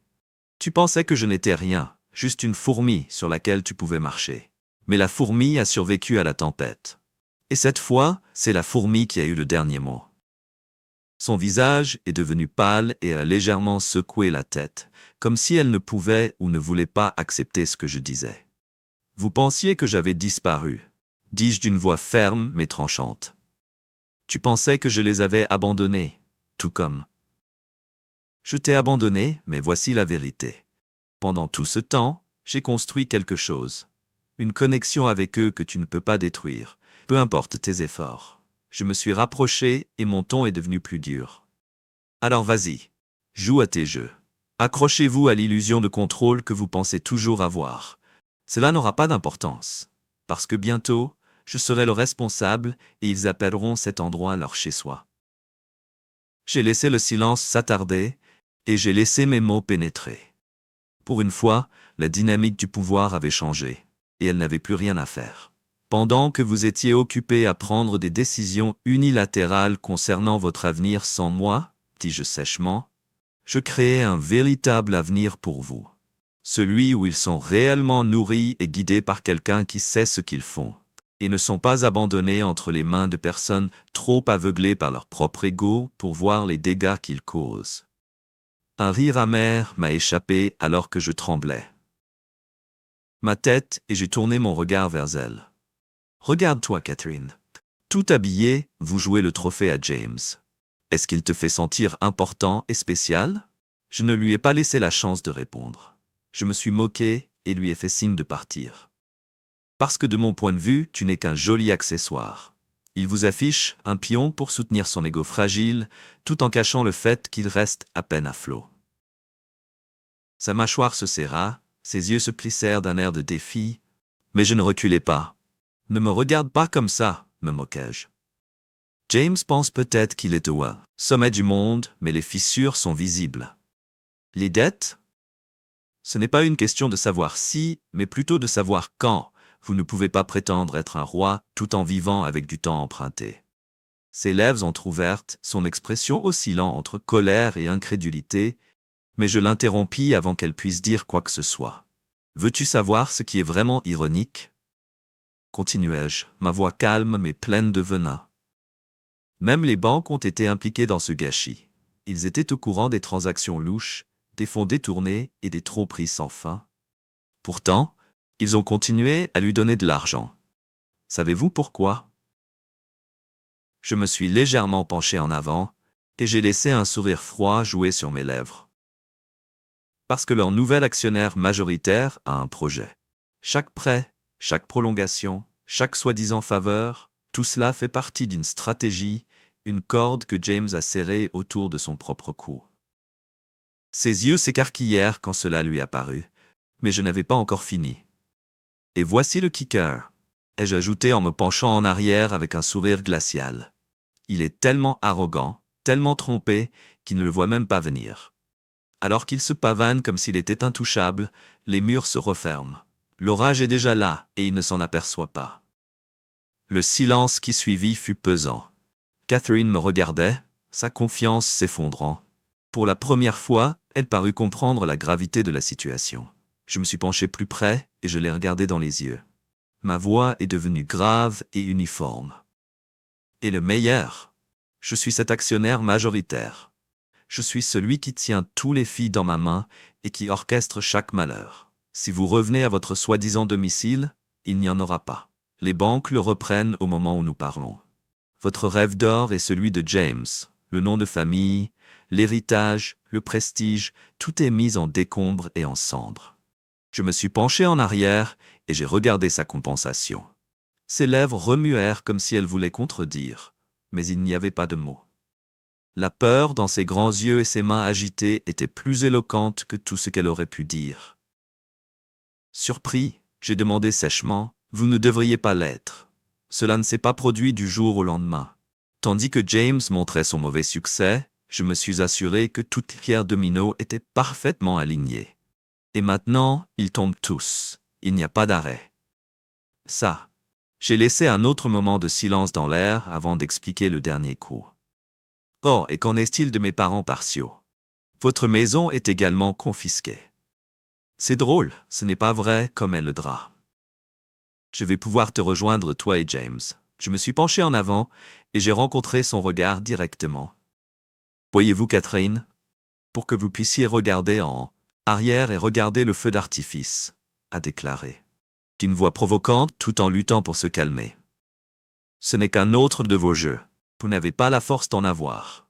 Tu pensais que je n'étais rien, juste une fourmi sur laquelle tu pouvais marcher. Mais la fourmi a survécu à la tempête. Et cette fois, c'est la fourmi qui a eu le dernier mot. Son visage est devenu pâle et a légèrement secoué la tête, comme si elle ne pouvait ou ne voulait pas accepter ce que je disais. Vous pensiez que j'avais disparu, dis-je d'une voix ferme mais tranchante. Tu pensais que je les avais abandonnés, tout comme. Je t'ai abandonné, mais voici la vérité. Pendant tout ce temps, j'ai construit quelque chose. Une connexion avec eux que tu ne peux pas détruire, peu importe tes efforts. Je me suis rapproché et mon ton est devenu plus dur. Alors vas-y, joue à tes jeux. Accrochez-vous à l'illusion de contrôle que vous pensez toujours avoir. Cela n'aura pas d'importance, parce que bientôt, je serai le responsable et ils appelleront cet endroit leur chez-soi. J'ai laissé le silence s'attarder et j'ai laissé mes mots pénétrer. Pour une fois, la dynamique du pouvoir avait changé et elle n'avait plus rien à faire. Pendant que vous étiez occupé à prendre des décisions unilatérales concernant votre avenir sans moi, dis-je sèchement, je créais un véritable avenir pour vous. Celui où ils sont réellement nourris et guidés par quelqu'un qui sait ce qu'ils font, et ne sont pas abandonnés entre les mains de personnes trop aveuglées par leur propre ego pour voir les dégâts qu'ils causent. Un rire amer m'a échappé alors que je tremblais. Ma tête et j'ai tourné mon regard vers elle. Regarde-toi, Catherine. Tout habillé, vous jouez le trophée à James. Est-ce qu'il te fait sentir important et spécial? Je ne lui ai pas laissé la chance de répondre. Je me suis moqué et lui ai fait signe de partir. Parce que de mon point de vue, tu n'es qu'un joli accessoire. Il vous affiche un pion pour soutenir son ego fragile, tout en cachant le fait qu'il reste à peine à flot. Sa mâchoire se serra, ses yeux se plissèrent d'un air de défi, mais je ne reculai pas. Ne me regarde pas comme ça, me moquai-je. James pense peut-être qu'il est au sommet du monde, mais les fissures sont visibles. Les dettes? Ce n'est pas une question de savoir si, mais plutôt de savoir quand. Vous ne pouvez pas prétendre être un roi tout en vivant avec du temps emprunté. Ses lèvres entr'ouvertes, son expression oscillant entre colère et incrédulité, mais je l'interrompis avant qu'elle puisse dire quoi que ce soit. Veux-tu savoir ce qui est vraiment ironique? Continuai-je, ma voix calme mais pleine de venin. Même les banques ont été impliquées dans ce gâchis. Ils étaient au courant des transactions louches, des fonds détournés et des tromperies sans fin. Pourtant, ils ont continué à lui donner de l'argent. Savez-vous pourquoi? Je me suis légèrement penché en avant et j'ai laissé un sourire froid jouer sur mes lèvres. Parce que leur nouvel actionnaire majoritaire a un projet. Chaque prêt, chaque prolongation, chaque soi-disant faveur, tout cela fait partie d'une stratégie, une corde que James a serrée autour de son propre cou. Ses yeux s'écarquillèrent quand cela lui apparut, mais je n'avais pas encore fini. Et voici le kicker, ai-je ajouté en me penchant en arrière avec un sourire glacial. Il est tellement arrogant, tellement trompé, qu'il ne le voit même pas venir. Alors qu'il se pavane comme s'il était intouchable, les murs se referment. L'orage est déjà là, et il ne s'en aperçoit pas. Le silence qui suivit fut pesant. Catherine me regardait, sa confiance s'effondrant. Pour la première fois, elle parut comprendre la gravité de la situation. Je me suis penché plus près et je l'ai regardé dans les yeux. Ma voix est devenue grave et uniforme. Et le meilleur, je suis cet actionnaire majoritaire. Je suis celui qui tient tous les filles dans ma main et qui orchestre chaque malheur. Si vous revenez à votre soi-disant domicile, il n'y en aura pas. Les banques le reprennent au moment où nous parlons. Votre rêve d'or est celui de James. Le nom de famille, l'héritage, le prestige, tout est mis en décombres et en cendres. Je me suis penché en arrière et j'ai regardé sa compensation. Ses lèvres remuèrent comme si elles voulaient contredire, mais il n'y avait pas de mots. La peur dans ses grands yeux et ses mains agitées était plus éloquente que tout ce qu'elle aurait pu dire. Surpris, j'ai demandé sèchement, « Vous ne devriez pas l'être. Cela ne s'est pas produit du jour au lendemain. » Tandis que James montrait son mauvais succès, je me suis assuré que toutes les pierres domino étaient parfaitement alignées. Et maintenant, ils tombent tous. Il n'y a pas d'arrêt. Ça. J'ai laissé un autre moment de silence dans l'air avant d'expliquer le dernier coup. Oh, et qu'en est-il de mes parents partiaux? Votre maison est également confisquée. C'est drôle, ce n'est pas vrai comme est le drap. Je vais pouvoir te rejoindre, toi et James. Je me suis penché en avant et j'ai rencontré son regard directement. Voyez-vous, Catherine? Pour que vous puissiez regarder en arrière et regarder le feu d'artifice, a déclaré. D'une voix provocante tout en luttant pour se calmer. Ce n'est qu'un autre de vos jeux. Vous n'avez pas la force d'en avoir.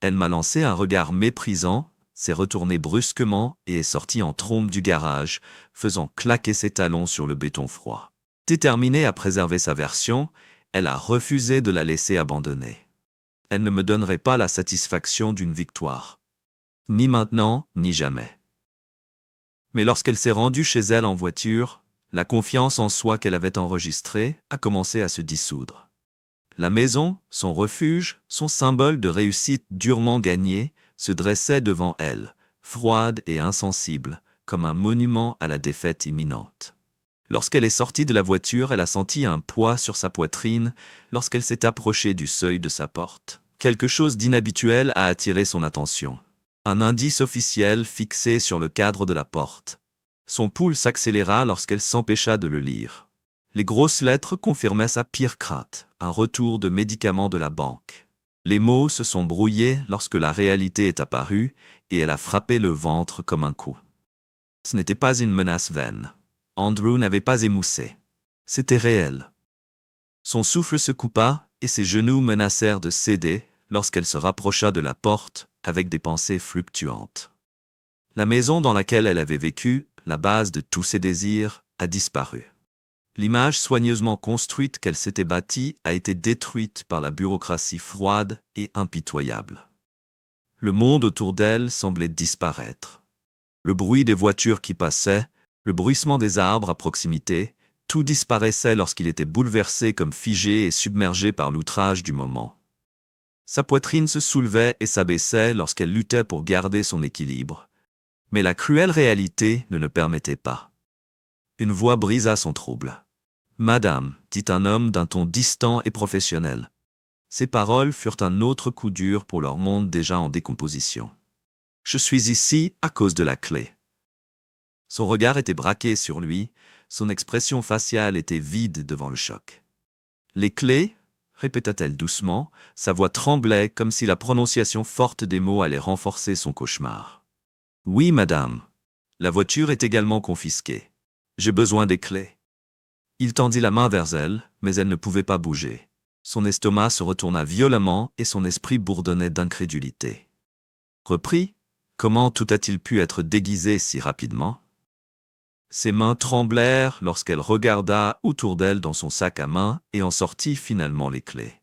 Elle m'a lancé un regard méprisant, s'est retournée brusquement et est sortie en trombe du garage, faisant claquer ses talons sur le béton froid. Déterminée à préserver sa version, elle a refusé de la laisser abandonner. Elle ne me donnerait pas la satisfaction d'une victoire. Ni maintenant, ni jamais. Mais lorsqu'elle s'est rendue chez elle en voiture, la confiance en soi qu'elle avait enregistrée a commencé à se dissoudre. La maison, son refuge, son symbole de réussite durement gagnée, se dressait devant elle, froide et insensible, comme un monument à la défaite imminente. Lorsqu'elle est sortie de la voiture, elle a senti un poids sur sa poitrine lorsqu'elle s'est approchée du seuil de sa porte. Quelque chose d'inhabituel a attiré son attention. Un indice officiel fixé sur le cadre de la porte. Son pouls s'accéléra lorsqu'elle s'empêcha de le lire. Les grosses lettres confirmaient sa pire crainte, un retour de médicaments de la banque. Les mots se sont brouillés lorsque la réalité est apparue et elle a frappé le ventre comme un coup. Ce n'était pas une menace vaine. Andrew n'avait pas émoussé. C'était réel. Son souffle se coupa et ses genoux menacèrent de céder lorsqu'elle se rapprocha de la porte avec des pensées fluctuantes. La maison dans laquelle elle avait vécu, la base de tous ses désirs, a disparu. L'image soigneusement construite qu'elle s'était bâtie a été détruite par la bureaucratie froide et impitoyable. Le monde autour d'elle semblait disparaître. Le bruit des voitures qui passaient, le bruissement des arbres à proximité, tout disparaissait lorsqu'il était bouleversé comme figé et submergé par l'outrage du moment. Sa poitrine se soulevait et s'abaissait lorsqu'elle luttait pour garder son équilibre. Mais la cruelle réalité ne le permettait pas. Une voix brisa son trouble. « Madame, dit un homme d'un ton distant et professionnel. » Ces paroles furent un autre coup dur pour leur monde déjà en décomposition. « Je suis ici à cause de la clé. » Son regard était braqué sur lui, son expression faciale était vide devant le choc. « Les clés ?» répéta-t-elle doucement, sa voix tremblait comme si la prononciation forte des mots allait renforcer son cauchemar. « Oui, madame. La voiture est également confisquée. J'ai besoin des clés. » Il tendit la main vers elle, mais elle ne pouvait pas bouger. Son estomac se retourna violemment et son esprit bourdonnait d'incrédulité. Repris, comment tout a-t-il pu être déguisé si rapidement? Ses mains tremblèrent lorsqu'elle regarda autour d'elle dans son sac à main et en sortit finalement les clés.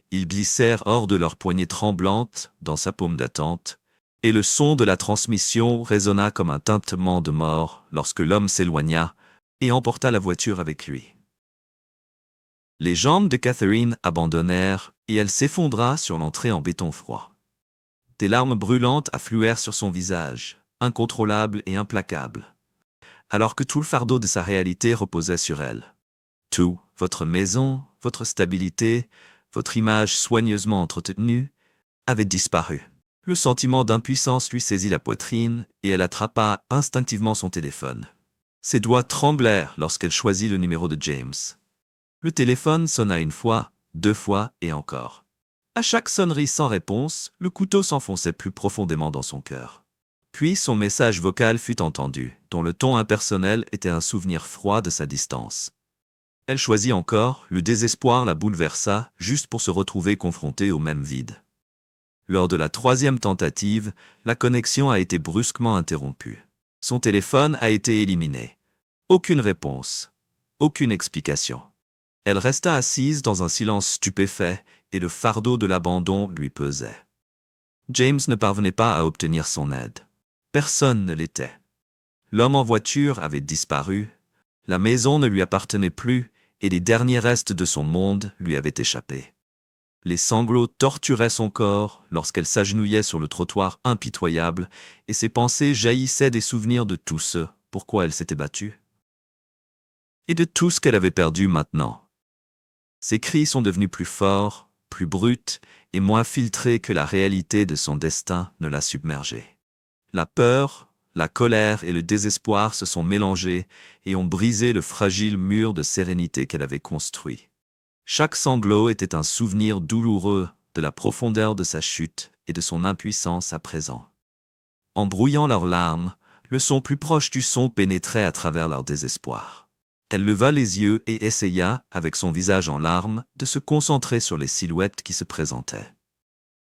Ils glissèrent hors de leurs poignées tremblantes dans sa paume d'attente, et le son de la transmission résonna comme un tintement de mort lorsque l'homme s'éloigna et emporta la voiture avec lui. Les jambes de Catherine abandonnèrent et elle s'effondra sur l'entrée en béton froid. Des larmes brûlantes affluèrent sur son visage, incontrôlables et implacables, alors que tout le fardeau de sa réalité reposait sur elle. Tout, votre maison, votre stabilité, votre image soigneusement entretenue, avait disparu. Le sentiment d'impuissance lui saisit la poitrine et elle attrapa instinctivement son téléphone. Ses doigts tremblèrent lorsqu'elle choisit le numéro de James. Le téléphone sonna une fois, 2 fois et encore. À chaque sonnerie sans réponse, le couteau s'enfonçait plus profondément dans son cœur. Puis son message vocal fut entendu, dont le ton impersonnel était un souvenir froid de sa distance. Elle choisit encore, le désespoir la bouleversa, juste pour se retrouver confrontée au même vide. Lors de la 3e tentative, la connexion a été brusquement interrompue. Son téléphone a été éliminé. Aucune réponse. Aucune explication. Elle resta assise dans un silence stupéfait et le fardeau de l'abandon lui pesait. James ne parvenait pas à obtenir son aide. Personne ne l'était. L'homme en voiture avait disparu, la maison ne lui appartenait plus et les derniers restes de son monde lui avaient échappé. Les sanglots torturaient son corps lorsqu'elle s'agenouillait sur le trottoir impitoyable et ses pensées jaillissaient des souvenirs de tout ce pourquoi elle s'était battue. Et de tout ce qu'elle avait perdu maintenant. Ses cris sont devenus plus forts, plus bruts et moins filtrés que la réalité de son destin ne l'a submergée. La peur, la colère et le désespoir se sont mélangés et ont brisé le fragile mur de sérénité qu'elle avait construit. Chaque sanglot était un souvenir douloureux de la profondeur de sa chute et de son impuissance à présent. En brouillant leurs larmes, le son plus proche du son pénétrait à travers leur désespoir. Elle leva les yeux et essaya, avec son visage en larmes, de se concentrer sur les silhouettes qui se présentaient.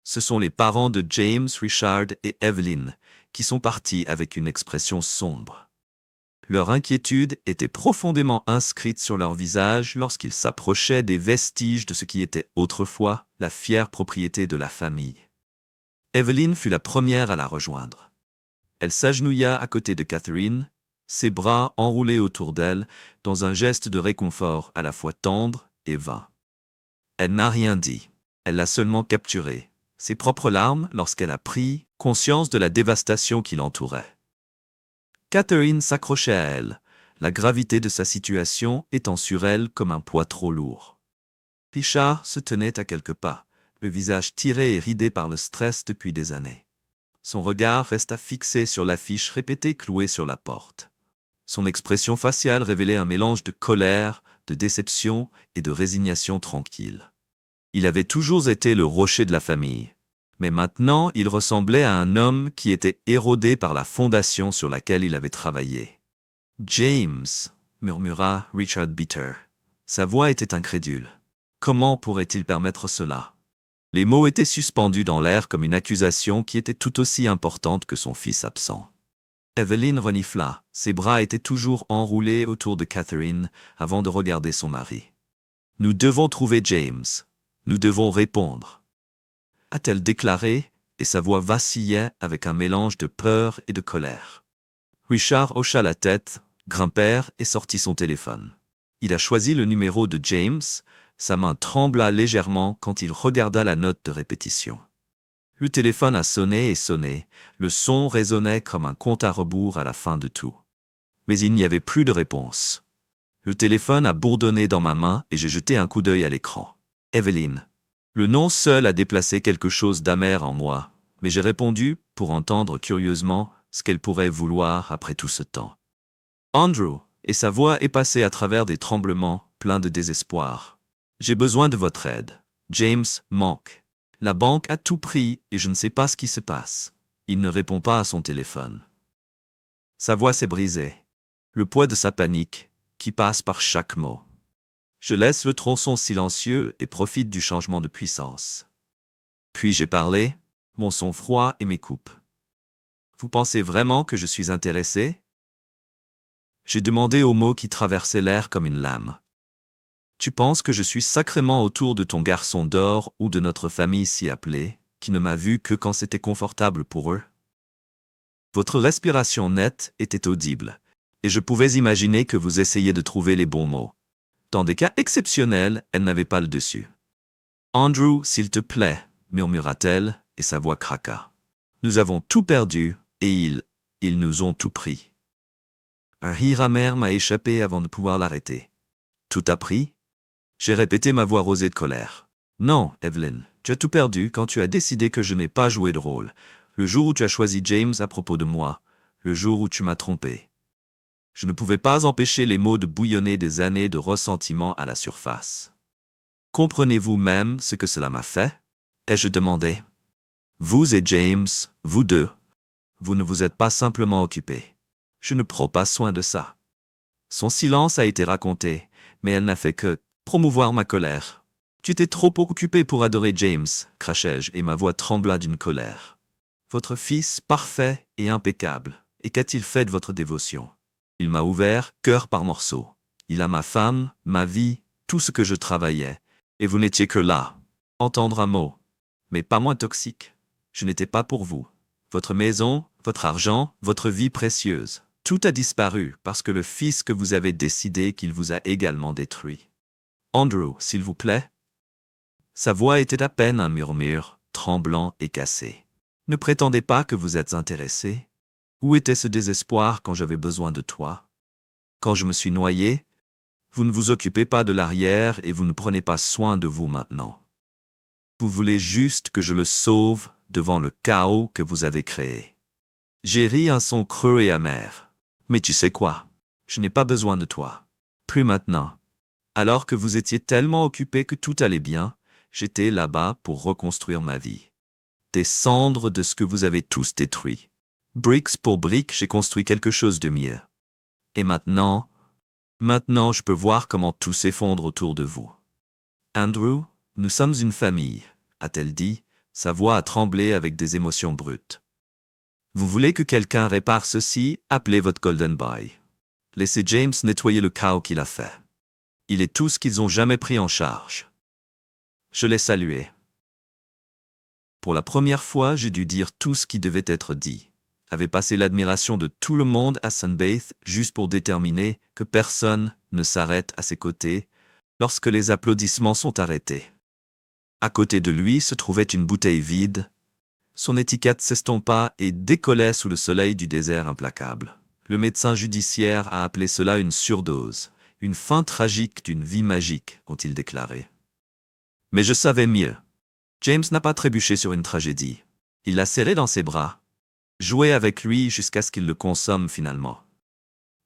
Ce sont les parents de James, Richard et Evelyn, qui sont partis avec une expression sombre. Leur inquiétude était profondément inscrite sur leur visage lorsqu'ils s'approchaient des vestiges de ce qui était autrefois la fière propriété de la famille. Evelyn fut la première à la rejoindre. Elle s'agenouilla à côté de Catherine, ses bras enroulés autour d'elle, dans un geste de réconfort à la fois tendre et vain. Elle n'a rien dit. Elle l'a seulement capturée, ses propres larmes lorsqu'elle a pris conscience de la dévastation qui l'entourait. Catherine s'accrochait à elle, la gravité de sa situation étant sur elle comme un poids trop lourd. Richard se tenait à quelques pas, le visage tiré et ridé par le stress depuis des années. Son regard resta fixé sur l'affiche répétée clouée sur la porte. Son expression faciale révélait un mélange de colère, de déception et de résignation tranquille. Il avait toujours été le rocher de la famille, mais maintenant il ressemblait à un homme qui était érodé par la fondation sur laquelle il avait travaillé. « James » murmura Richard Bitter. Sa voix était incrédule. Comment pourrait-il permettre cela? Les mots étaient suspendus dans l'air comme une accusation qui était tout aussi importante que son fils absent. Evelyn renifla, ses bras étaient toujours enroulés autour de Catherine avant de regarder son mari. « Nous devons trouver James. Nous devons répondre. » a-t-elle déclaré, et sa voix vacillait avec un mélange de peur et de colère. Richard hocha la tête, grimpèrent et sortit son téléphone. Il a choisi le numéro de James, sa main trembla légèrement quand il regarda la note de répétition. Le téléphone a sonné et sonné, le son résonnait comme un compte à rebours à la fin de tout. Mais il n'y avait plus de réponse. Le téléphone a bourdonné dans ma main et j'ai jeté un coup d'œil à l'écran. Evelyn. Le nom seul a déplacé quelque chose d'amer en moi, mais j'ai répondu, pour entendre curieusement ce qu'elle pourrait vouloir après tout ce temps. Andrew, et sa voix est passée à travers des tremblements, pleins de désespoir. J'ai besoin de votre aide. James manque. La banque a tout pris et je ne sais pas ce qui se passe. Il ne répond pas à son téléphone. Sa voix s'est brisée. Le poids de sa panique, qui passe par chaque mot. Je laisse le tronçon silencieux et profite du changement de puissance. Puis j'ai parlé, mon sang-froid et mes coupes. Vous pensez vraiment que je suis intéressé? J'ai demandé aux mots qui traversaient l'air comme une lame. Tu penses que je suis sacrément autour de ton garçon d'or ou de notre famille si appelée, qui ne m'a vu que quand c'était confortable pour eux? Votre respiration nette était audible, et je pouvais imaginer que vous essayiez de trouver les bons mots. Dans des cas exceptionnels, elle n'avait pas le dessus. Andrew, s'il te plaît, murmura-t-elle, et sa voix craqua. Nous avons tout perdu, et ils nous ont tout pris. Un rire amer m'a échappé avant de pouvoir l'arrêter. Tout a pris? J'ai répété ma voix rosée de colère. Non, Evelyn, tu as tout perdu quand tu as décidé que je n'ai pas joué de rôle. Le jour où tu as choisi James à propos de moi. Le jour où tu m'as trompé. Je ne pouvais pas empêcher les mots de bouillonner des années de ressentiment à la surface. Comprenez-vous même ce que cela m'a fait? Ai-je demandé. Vous et James, vous deux, vous ne vous êtes pas simplement occupés. Je ne prends pas soin de ça. Son silence a été raconté, mais elle n'a fait que promouvoir ma colère. Tu étais trop occupé pour adorer James, crachai-je, et ma voix trembla d'une colère. Votre fils parfait et impeccable, et qu'a-t-il fait de votre dévotion? Il m'a ouvert, cœur par morceaux. Il a ma femme, ma vie, tout ce que je travaillais, et vous n'étiez que là. Entendre un mot, mais pas moins toxique. Je n'étais pas pour vous. Votre maison, votre argent, votre vie précieuse. Tout a disparu parce que le fils que vous avez décidé qu'il vous a également détruit. Andrew, s'il vous plaît. Sa voix était à peine un murmure, tremblant et cassé. Ne prétendez pas que vous êtes intéressé. Où était ce désespoir quand j'avais besoin de toi? Quand je me suis noyé, vous ne vous occupez pas de l'arrière et vous ne prenez pas soin de vous maintenant. Vous voulez juste que je le sauve devant le chaos que vous avez créé. J'ai ri un son creux et amer. Mais tu sais quoi? Je n'ai pas besoin de toi. Plus maintenant. Alors que vous étiez tellement occupé que tout allait bien, j'étais là-bas pour reconstruire ma vie. Des cendres de ce que vous avez tous détruit. Brique pour brique, j'ai construit quelque chose de mieux. Et maintenant je peux voir comment tout s'effondre autour de vous. Andrew, nous sommes une famille, a-t-elle dit, sa voix a tremblé avec des émotions brutes. Vous voulez que quelqu'un répare ceci, appelez votre Golden Boy. Laissez James nettoyer le chaos qu'il a fait. Il est tout ce qu'ils ont jamais pris en charge. Je l'ai salué. Pour la première fois, j'ai dû dire tout ce qui devait être dit. Avait passé l'admiration de tout le monde à Sunbathe juste pour déterminer que personne ne s'arrête à ses côtés lorsque les applaudissements sont arrêtés. À côté de lui se trouvait une bouteille vide. Son étiquette s'estompa et décollait sous le soleil du désert implacable. Le médecin judiciaire a appelé cela une surdose, une fin tragique d'une vie magique, ont-ils déclaré. Mais je savais mieux. James n'a pas trébuché sur une tragédie. Il l'a serré dans ses bras, joué avec lui jusqu'à ce qu'il le consomme finalement.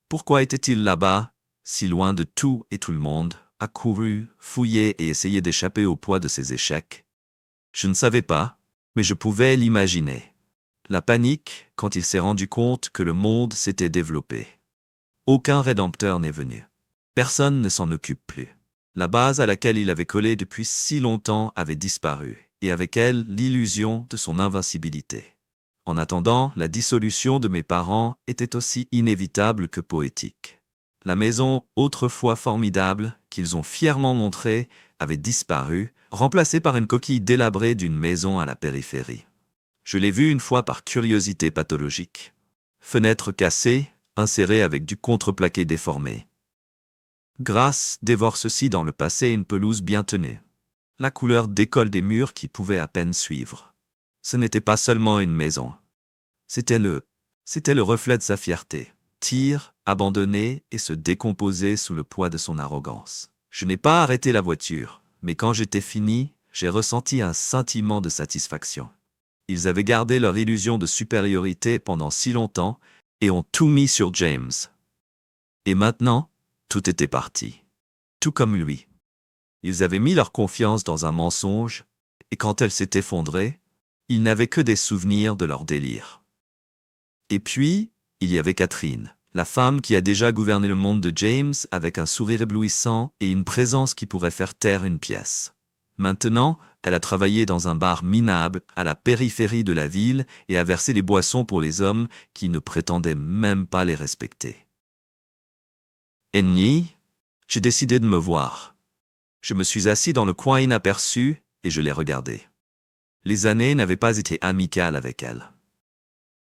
Pourquoi était-il là-bas, si loin de tout et tout le monde, accouru, fouillé et essayé d'échapper au poids de ses échecs? Je ne savais pas, mais je pouvais l'imaginer. La panique quand il s'est rendu compte que le monde s'était développé. Aucun rédempteur n'est venu. Personne ne s'en occupe plus. La base à laquelle il avait collé depuis si longtemps avait disparu, et avec elle l'illusion de son invincibilité. En attendant, la dissolution de mes parents était aussi inévitable que poétique. La maison, autrefois formidable, qu'ils ont fièrement montrée, avait disparu, remplacée par une coquille délabrée d'une maison à la périphérie. Je l'ai vue une fois par curiosité pathologique. Fenêtre cassée, insérée avec du contreplaqué déformé. Grâce dévore ceci dans le passé une pelouse bien tenue. La couleur décolle des murs qui pouvaient à peine suivre. Ce n'était pas seulement une maison. C'était le reflet de sa fierté. Tire, abandonner et se décomposer sous le poids de son arrogance. Je n'ai pas arrêté la voiture, mais quand j'étais fini, j'ai ressenti un sentiment de satisfaction. Ils avaient gardé leur illusion de supériorité pendant si longtemps et ont tout mis sur James. Et maintenant, tout était parti. Tout comme lui. Ils avaient mis leur confiance dans un mensonge, et quand elle s'est effondrée, ils n'avaient que des souvenirs de leur délire. Et puis, il y avait Catherine, la femme qui a déjà gouverné le monde de James avec un sourire éblouissant et une présence qui pourrait faire taire une pièce. Maintenant, elle a travaillé dans un bar minable à la périphérie de la ville et a versé les boissons pour les hommes qui ne prétendaient même pas les respecter. Ennemi, j'ai décidé de me voir. Je me suis assis dans le coin inaperçu et je l'ai regardée. Les années n'avaient pas été amicales avec elle.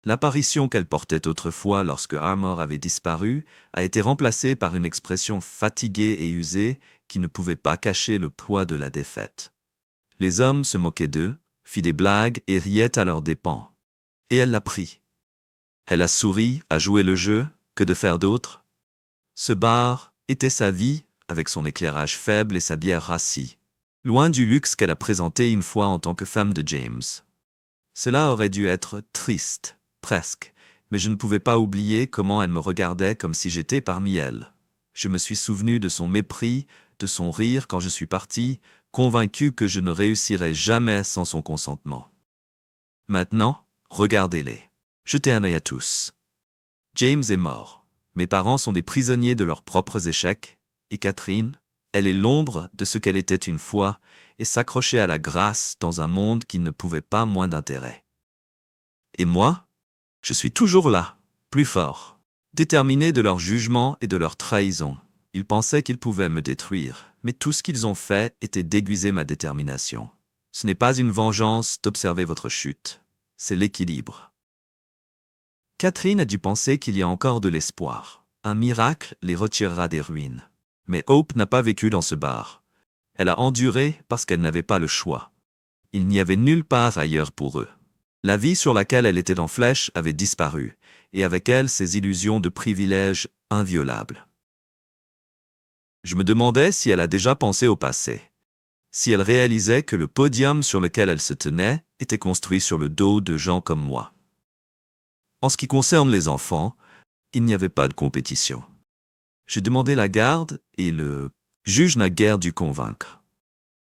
L'apparition qu'elle portait autrefois lorsque Armor avait disparu a été remplacée par une expression fatiguée et usée qui ne pouvait pas cacher le poids de la défaite. Les hommes se moquaient d'eux, fit des blagues et riaient à leurs dépens. Et elle l'a pris. Elle a souri, a joué le jeu, que de faire d'autre? Ce bar était sa vie, avec son éclairage faible et sa bière rassie. loin du luxe qu'elle a présenté une fois en tant que femme de James. Cela aurait dû être triste, presque, mais je ne pouvais pas oublier comment elle me regardait comme si j'étais parmi elles. Je me suis souvenu de son mépris, de son rire quand je suis parti, convaincu que je ne réussirais jamais sans son consentement. Maintenant, regardez-les. Jetez un œil à tous. James est mort. Mes parents sont des prisonniers de leurs propres échecs, et Catherine, elle est l'ombre de ce qu'elle était une fois, et s'accrochait à la grâce dans un monde qui ne pouvait pas moins d'intérêt. Et moi, je suis toujours là, plus fort, déterminé de leur jugement et de leur trahison. Ils pensaient qu'ils pouvaient me détruire, mais tout ce qu'ils ont fait était d'aiguiser ma détermination. Ce n'est pas une vengeance d'observer votre chute, c'est l'équilibre. Catherine a dû penser qu'il y a encore de l'espoir. Un miracle les retirera des ruines. Mais Hope n'a pas vécu dans ce bar. Elle a enduré parce qu'elle n'avait pas le choix. Il n'y avait nulle part ailleurs pour eux. La vie sur laquelle elle était en flèche avait disparu, et avec elle ses illusions de privilèges inviolables. Je me demandais si elle a déjà pensé au passé. Si elle réalisait que le podium sur lequel elle se tenait était construit sur le dos de gens comme moi. En ce qui concerne les enfants, il n'y avait pas de compétition. J'ai demandé la garde et le juge n'a guère dû convaincre.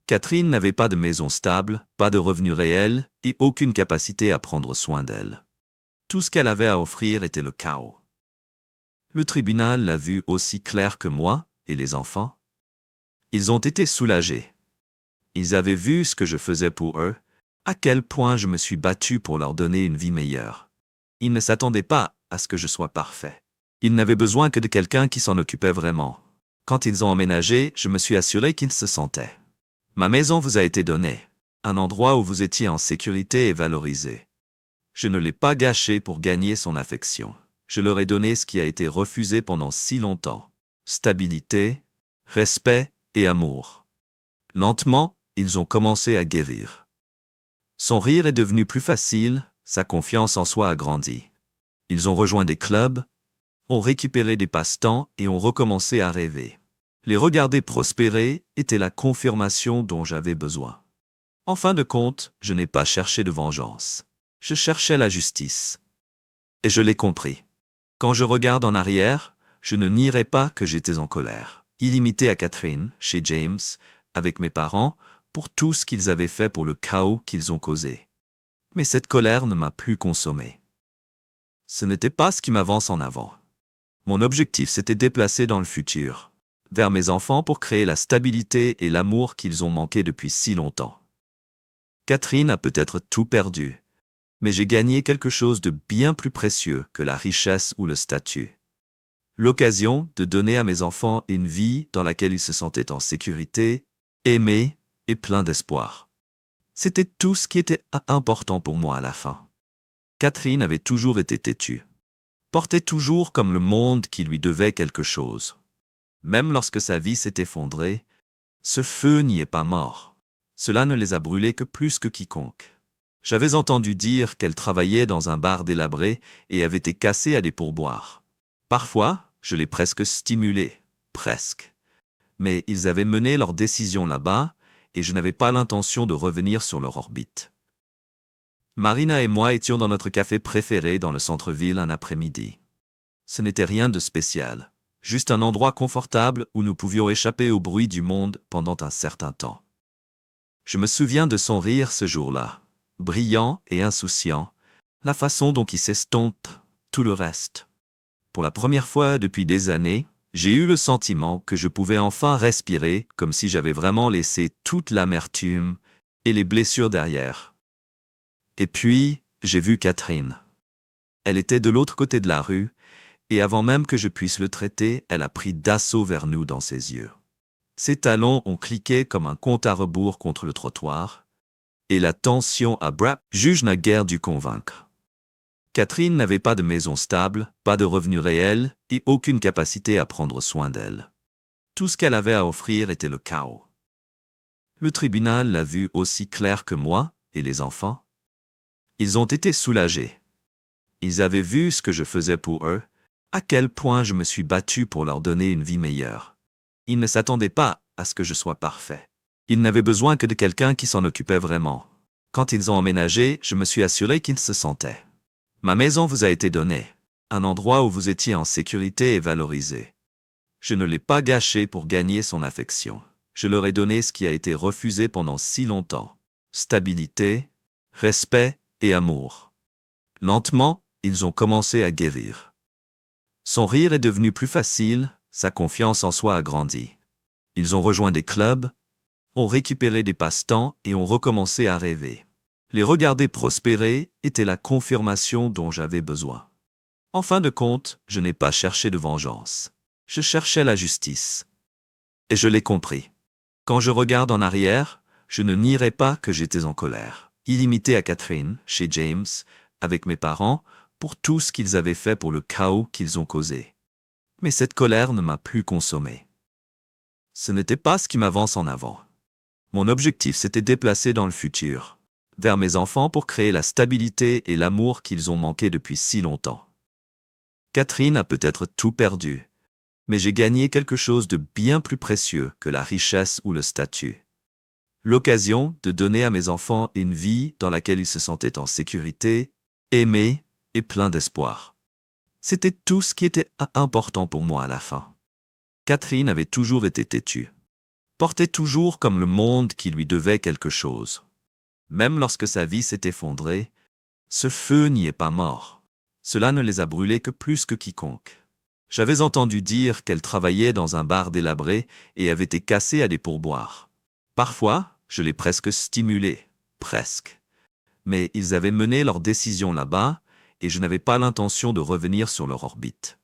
Catherine n'avait pas de maison stable, pas de revenus réels et aucune capacité à prendre soin d'elle. Tout ce qu'elle avait à offrir était le chaos. Le tribunal l'a vu aussi clair que moi et les enfants. Ils ont été soulagés. Ils avaient vu ce que je faisais pour eux, à quel point je me suis battu pour leur donner une vie meilleure. Ils ne s'attendaient pas à ce que je sois parfait. Ils n'avaient besoin que de quelqu'un qui s'en occupait vraiment. Quand ils ont emménagé, je me suis assuré qu'ils se sentaient. Ma maison vous a été donnée, un endroit où vous étiez en sécurité et valorisé. Je ne l'ai pas gâché pour gagner son affection. Je leur ai donné ce qui a été refusé pendant si longtemps. Stabilité, respect et amour. Lentement, ils ont commencé à guérir. Son rire est devenu plus facile, sa confiance en soi a grandi. Ils ont rejoint des clubs, ont récupéré des passe-temps et ont recommencé à rêver. Les regarder prospérer était la confirmation dont j'avais besoin. En fin de compte, je n'ai pas cherché de vengeance. Je cherchais la justice. Et je l'ai compris. Quand je regarde en arrière, je ne nierai pas que j'étais en colère, illimité à Catherine, chez James, avec mes parents, pour tout ce qu'ils avaient fait pour le chaos qu'ils ont causé. Mais cette colère ne m'a plus consommé. Ce n'était pas ce qui m'avance en avant. Mon objectif s'était déplacé dans le futur, vers mes enfants pour créer la stabilité et l'amour qu'ils ont manqué depuis si longtemps. Catherine a peut-être tout perdu, mais j'ai gagné quelque chose de bien plus précieux que la richesse ou le statut. L'occasion de donner à mes enfants une vie dans laquelle ils se sentaient en sécurité, aimés et pleins d'espoir. C'était tout ce qui était important pour moi à la fin. Catherine avait toujours été têtue. Portait toujours comme le monde qui lui devait quelque chose. Même lorsque sa vie s'est effondrée, ce feu n'y est pas mort. Cela ne les a brûlés que plus que quiconque. J'avais entendu dire qu'elle travaillait dans un bar délabré et avait été cassée à des pourboires. Parfois, je l'ai presque stimulée, presque. Mais ils avaient mené leur décision là-bas, et je n'avais pas l'intention de revenir sur leur orbite. Marina et moi étions dans notre café préféré dans le centre-ville un après-midi. Ce n'était rien de spécial, juste un endroit confortable où nous pouvions échapper au bruit du monde pendant un certain temps. Je me souviens de son rire ce jour-là, brillant et insouciant, la façon dont il s'estompe tout le reste. Pour la première fois depuis des années, j'ai eu le sentiment que je pouvais enfin respirer comme si j'avais vraiment laissé toute l'amertume et les blessures derrière. Et puis, j'ai vu Catherine. Elle était de l'autre côté de la rue, et avant même que je puisse le traiter, elle a pris d'assaut vers nous dans ses yeux. Ses talons ont cliqué comme un compte à rebours contre le trottoir, et la tension à Brap, juge n'a guère dû convaincre. Catherine n'avait pas de maison stable, pas de revenus réels, et aucune capacité à prendre soin d'elle. Tout ce qu'elle avait à offrir était le chaos. Le tribunal l'a vu aussi clair que moi, et les enfants. Ils ont été soulagés. Ils avaient vu ce que je faisais pour eux, à quel point je me suis battu pour leur donner une vie meilleure. Ils ne s'attendaient pas à ce que je sois parfait. Ils n'avaient besoin que de quelqu'un qui s'en occupait vraiment. Quand ils ont emménagé, je me suis assuré qu'ils se sentaient. Ma maison vous a été donnée. Un endroit où vous étiez en sécurité et valorisé. Je ne l'ai pas gâché pour gagner son affection. Je leur ai donné ce qui a été refusé pendant si longtemps. Stabilité, respect et amour. Lentement, ils ont commencé à guérir. Son rire est devenu plus facile, sa confiance en soi a grandi. Ils ont rejoint des clubs, ont récupéré des passe-temps et ont recommencé à rêver. Les regarder prospérer était la confirmation dont j'avais besoin. En fin de compte, je n'ai pas cherché de vengeance. Je cherchais la justice. Et je l'ai compris. Quand je regarde en arrière, je ne nierai pas que j'étais en colère. Illimité à Catherine, chez James, avec mes parents, pour tout ce qu'ils avaient fait pour le chaos qu'ils ont causé. Mais cette colère ne m'a plus consommé. Ce n'était pas ce qui m'avance en avant. Mon objectif s'était déplacé dans le futur, vers mes enfants pour créer la stabilité et l'amour qu'ils ont manqué depuis si longtemps. Catherine a peut-être tout perdu, mais j'ai gagné quelque chose de bien plus précieux que la richesse ou le statut. L'occasion de donner à mes enfants une vie dans laquelle ils se sentaient en sécurité, aimés et pleins d'espoir. C'était tout ce qui était important pour moi à la fin. Catherine avait toujours été têtue. Portait toujours comme le monde qui lui devait quelque chose. Même lorsque sa vie s'est effondrée, ce feu n'y est pas mort. Cela ne les a brûlés que plus que quiconque. J'avais entendu dire qu'elle travaillait dans un bar délabré et avait été cassée à des pourboires. Parfois, je l'ai presque stimulé, presque. Mais ils avaient mené leur décision là-bas et je n'avais pas l'intention de revenir sur leur orbite.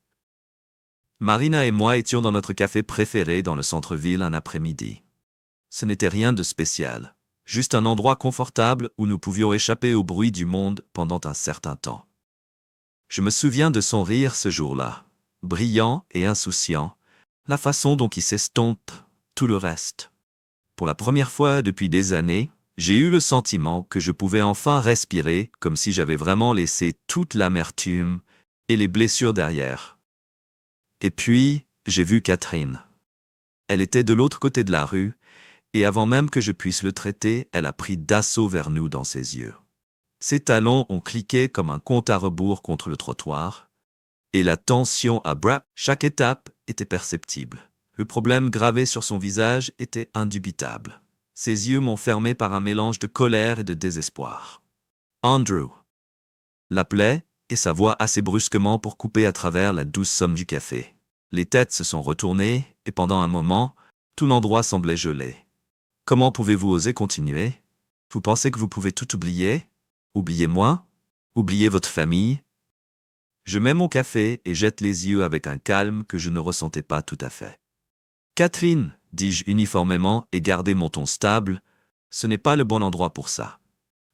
Marina et moi étions dans notre café préféré dans le centre-ville un après-midi. Ce n'était rien de spécial, juste un endroit confortable où nous pouvions échapper au bruit du monde pendant un certain temps. Je me souviens de son rire ce jour-là, brillant et insouciant, la façon dont il s'estompe tout le reste. Pour la première fois depuis des années, j'ai eu le sentiment que je pouvais enfin respirer comme si j'avais vraiment laissé toute l'amertume et les blessures derrière. Et puis, j'ai vu Catherine. Elle était de l'autre côté de la rue, et avant même que je puisse le traiter, elle a pris d'assaut vers nous dans ses yeux. Ses talons ont cliqué comme un compte à rebours contre le trottoir, et la tension à bras, chaque étape était perceptible. Le problème gravé sur son visage était indubitable. Ses yeux m'ont fermé par un mélange de colère et de désespoir. Andrew l'appelait, et sa voix assez brusquement pour couper à travers la douce somme du café. Les têtes se sont retournées, et pendant un moment, tout l'endroit semblait gelé. Comment pouvez-vous oser continuer? Vous pensez que vous pouvez tout oublier? Oubliez moi? Oubliez votre famille? Je mets mon café et jette les yeux avec un calme que je ne ressentais pas tout à fait. Catherine, dis-je uniformément et gardai mon ton stable, ce n'est pas le bon endroit pour ça.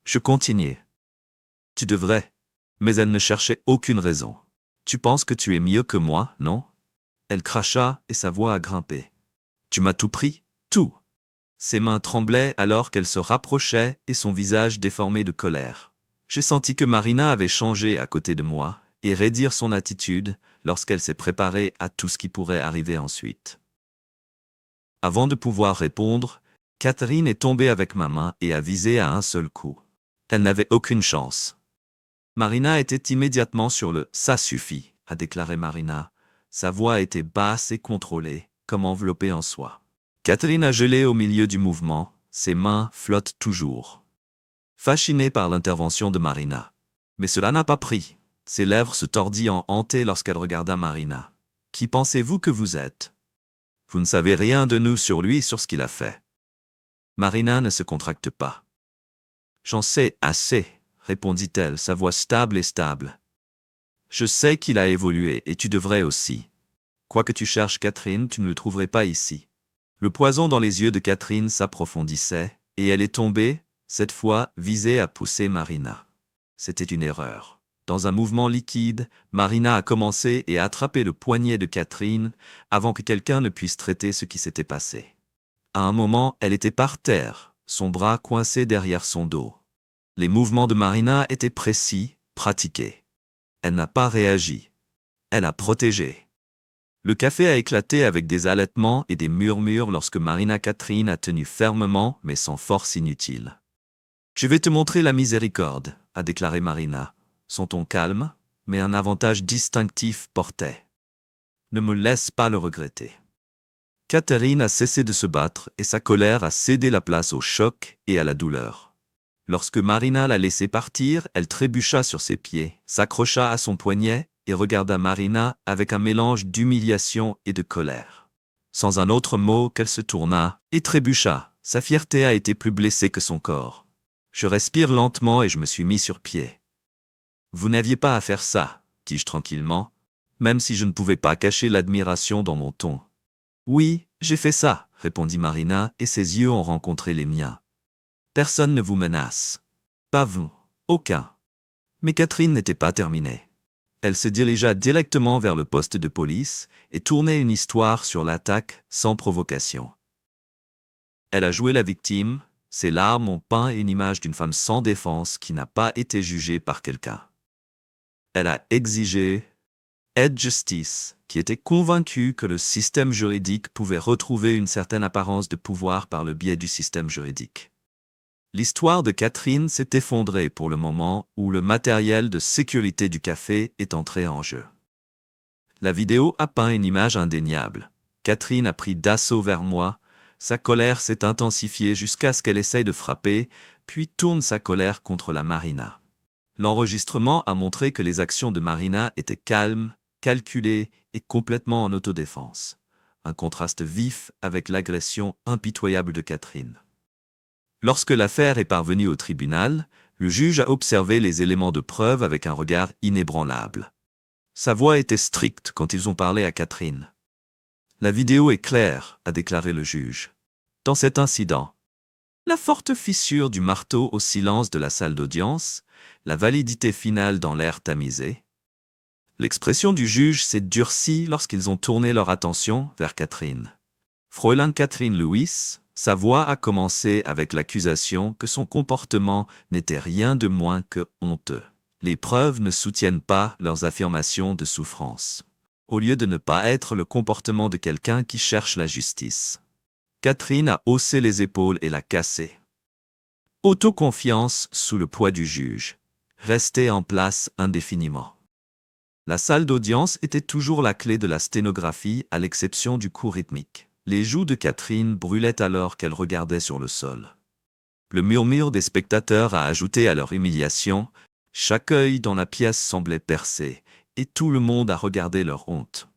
Je continuai. Tu devrais. Mais elle ne cherchait aucune raison. Tu penses que tu es mieux que moi, non? Elle cracha et sa voix a grimpé. Tu m'as tout pris, tout. Ses mains tremblaient alors qu'elle se rapprochait et son visage déformé de colère. J'ai senti que Marina avait changé à côté de moi et raidir son attitude lorsqu'elle s'est préparée à tout ce qui pourrait arriver ensuite. Avant de pouvoir répondre, Catherine est tombée avec ma main et a visé à un seul coup. Elle n'avait aucune chance. Marina était immédiatement sur le « ça suffit », a déclaré Marina. Sa voix était basse et contrôlée, comme enveloppée en soie. Catherine a gelé au milieu du mouvement, ses mains flottent toujours. Fascinée par l'intervention de Marina. Mais cela n'a pas pris. Ses lèvres se tordirent en hantée lorsqu'elle regarda Marina. « Qui pensez-vous que vous êtes? Vous ne savez rien de nous sur lui et sur ce qu'il a fait. » Marina ne se contracte pas. « J'en sais assez. » répondit-elle, sa voix stable et stable. Je sais qu'il a évolué et tu devrais aussi. Quoi que tu cherches Catherine, tu ne le trouverais pas ici. Le poison dans les yeux de Catherine s'approfondissait, et elle est tombée, cette fois visée à pousser Marina. C'était une erreur. Dans un mouvement liquide, Marina a commencé et a attrapé le poignet de Catherine avant que quelqu'un ne puisse traiter ce qui s'était passé. À un moment, elle était par terre, son bras coincé derrière son dos. Les mouvements de Marina étaient précis, pratiqués. Elle n'a pas réagi. Elle a protégé. Le café a éclaté avec des halètements et des murmures lorsque Marina Catherine a tenu fermement mais sans force inutile. « Je vais te montrer la miséricorde », a déclaré Marina. Son ton calme, mais un avantage distinctif portait. « Ne me laisse pas le regretter. » Catherine a cessé de se battre et sa colère a cédé la place au choc et à la douleur. Lorsque Marina l'a laissée partir, elle trébucha sur ses pieds, s'accrocha à son poignet et regarda Marina avec un mélange d'humiliation et de colère. Sans un autre mot, qu'elle se tourna et trébucha. Sa fierté a été plus blessée que son corps. Je respire lentement et je me suis mis sur pied. « Vous n'aviez pas à faire ça, » dis-je tranquillement, même si je ne pouvais pas cacher l'admiration dans mon ton. « Oui, j'ai fait ça, » répondit Marina et ses yeux ont rencontré les miens. « Personne ne vous menace. Pas vous. Aucun. » Mais Catherine n'était pas terminée. Elle se dirigea directement vers le poste de police et tournait une histoire sur l'attaque sans provocation. Elle a joué la victime, ses larmes ont peint une image d'une femme sans défense qui n'a pas été jugée par quelqu'un. Elle a exigé aide justice, qui était convaincue que le système juridique pouvait retrouver une certaine apparence de pouvoir par le biais du système juridique. L'histoire de Catherine s'est effondrée pour le moment où le matériel de sécurité du café est entré en jeu. La vidéo a peint une image indéniable. Catherine a pris d'assaut vers moi, sa colère s'est intensifiée jusqu'à ce qu'elle essaye de frapper, puis tourne sa colère contre la Marina. L'enregistrement a montré que les actions de Marina étaient calmes, calculées et complètement en autodéfense. Un contraste vif avec l'agression impitoyable de Catherine. Lorsque l'affaire est parvenue au tribunal, le juge a observé les éléments de preuve avec un regard inébranlable. Sa voix était stricte quand ils ont parlé à Catherine. « La vidéo est claire », a déclaré le juge. Dans cet incident, la forte fissure du marteau au silence de la salle d'audience, la validité finale dans l'air tamisé. L'expression du juge s'est durcie lorsqu'ils ont tourné leur attention vers Catherine. Fräulein Catherine Lewis, sa voix a commencé avec l'accusation que son comportement n'était rien de moins que honteux. Les preuves ne soutiennent pas leurs affirmations de souffrance. Au lieu de ne pas être le comportement de quelqu'un qui cherche la justice. Catherine a haussé les épaules et l'a cassé. Autoconfiance sous le poids du juge. Rester en place indéfiniment. La salle d'audience était toujours la clé de la sténographie à l'exception du coup rythmique. Les joues de Catherine brûlaient alors qu'elle regardait sur le sol. Le murmure des spectateurs a ajouté à leur humiliation. Chaque œil dans la pièce semblait percé, et tout le monde a regardé leur honte.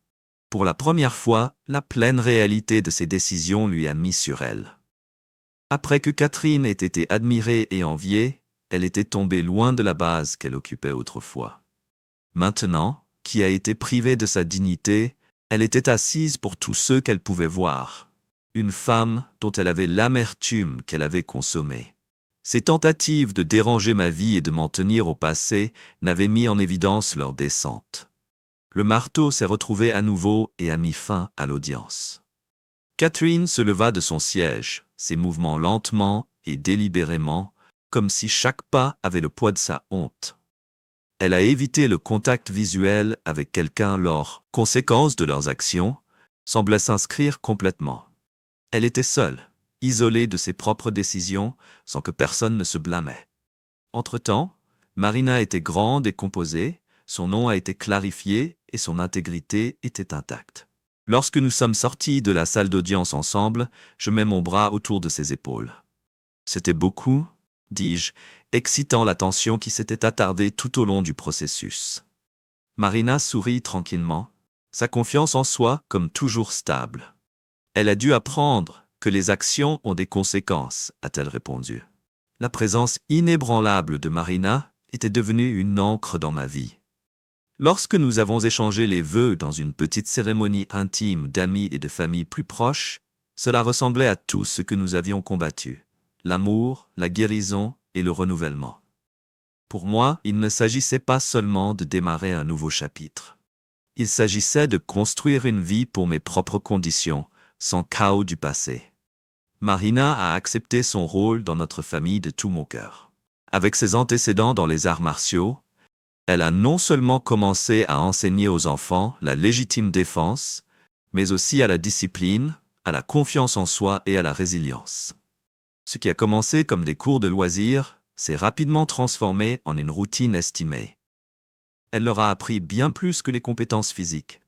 Pour la première fois, la pleine réalité de ses décisions lui a mis sur elle. Après que Catherine ait été admirée et enviée, elle était tombée loin de la base qu'elle occupait autrefois. Maintenant, qui a été privée de sa dignité, elle était assise pour tous ceux qu'elle pouvait voir. Une femme dont elle avait l'amertume qu'elle avait consommée. Ses tentatives de déranger ma vie et de m'en tenir au passé n'avaient mis en évidence leur descente. Le marteau s'est retrouvé à nouveau et a mis fin à l'audience. Catherine se leva de son siège, ses mouvements lentement et délibérément, comme si chaque pas avait le poids de sa honte. Elle a évité le contact visuel avec quelqu'un lors, conséquence de leurs actions, semblait s'inscrire complètement. Elle était seule, isolée de ses propres décisions, sans que personne ne se blâmait. Entre-temps, Marina était grande et composée, son nom a été clarifié et son intégrité était intacte. Lorsque nous sommes sortis de la salle d'audience ensemble, je mets mon bras autour de ses épaules. C'était beaucoup, dis-je, excitant l'attention qui s'était attardée tout au long du processus. Marina sourit tranquillement, sa confiance en soi comme toujours stable. Elle a dû apprendre que les actions ont des conséquences, a-t-elle répondu. La présence inébranlable de Marina était devenue une encre dans ma vie. Lorsque nous avons échangé les vœux dans une petite cérémonie intime d'amis et de famille plus proches, cela ressemblait à tout ce que nous avions combattu. L'amour, la guérison et le renouvellement. Pour moi, il ne s'agissait pas seulement de démarrer un nouveau chapitre. Il s'agissait de construire une vie pour mes propres conditions, sans chaos du passé. Marina a accepté son rôle dans notre famille de tout mon cœur. Avec ses antécédents dans les arts martiaux, elle a non seulement commencé à enseigner aux enfants la légitime défense, mais aussi à la discipline, à la confiance en soi et à la résilience. Ce qui a commencé comme des cours de loisirs s'est rapidement transformé en une routine estimée. Elle leur a appris bien plus que les compétences physiques.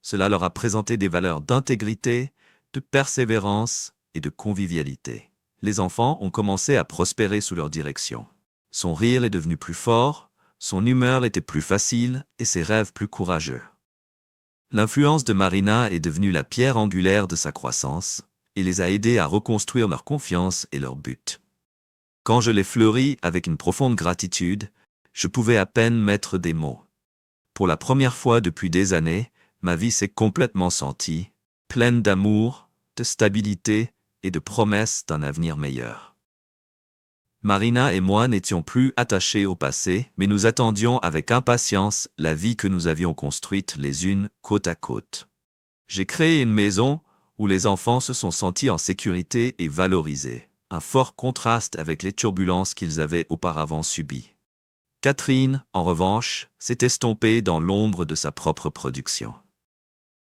Cela leur a présenté des valeurs d'intégrité, de persévérance et de convivialité. Les enfants ont commencé à prospérer sous leur direction. Son rire est devenu plus fort, son humeur était plus facile et ses rêves plus courageux. L'influence de Marina est devenue la pierre angulaire de sa croissance et les a aidés à reconstruire leur confiance et leur but. Quand je les fleuris avec une profonde gratitude, je pouvais à peine mettre des mots. Pour la première fois depuis des années, ma vie s'est complètement sentie, pleine d'amour, de stabilité et de promesses d'un avenir meilleur. Marina et moi n'étions plus attachés au passé, mais nous attendions avec impatience la vie que nous avions construite les unes côte à côte. J'ai créé une maison où les enfants se sont sentis en sécurité et valorisés, un fort contraste avec les turbulences qu'ils avaient auparavant subies. Catherine, en revanche, s'est estompée dans l'ombre de sa propre production.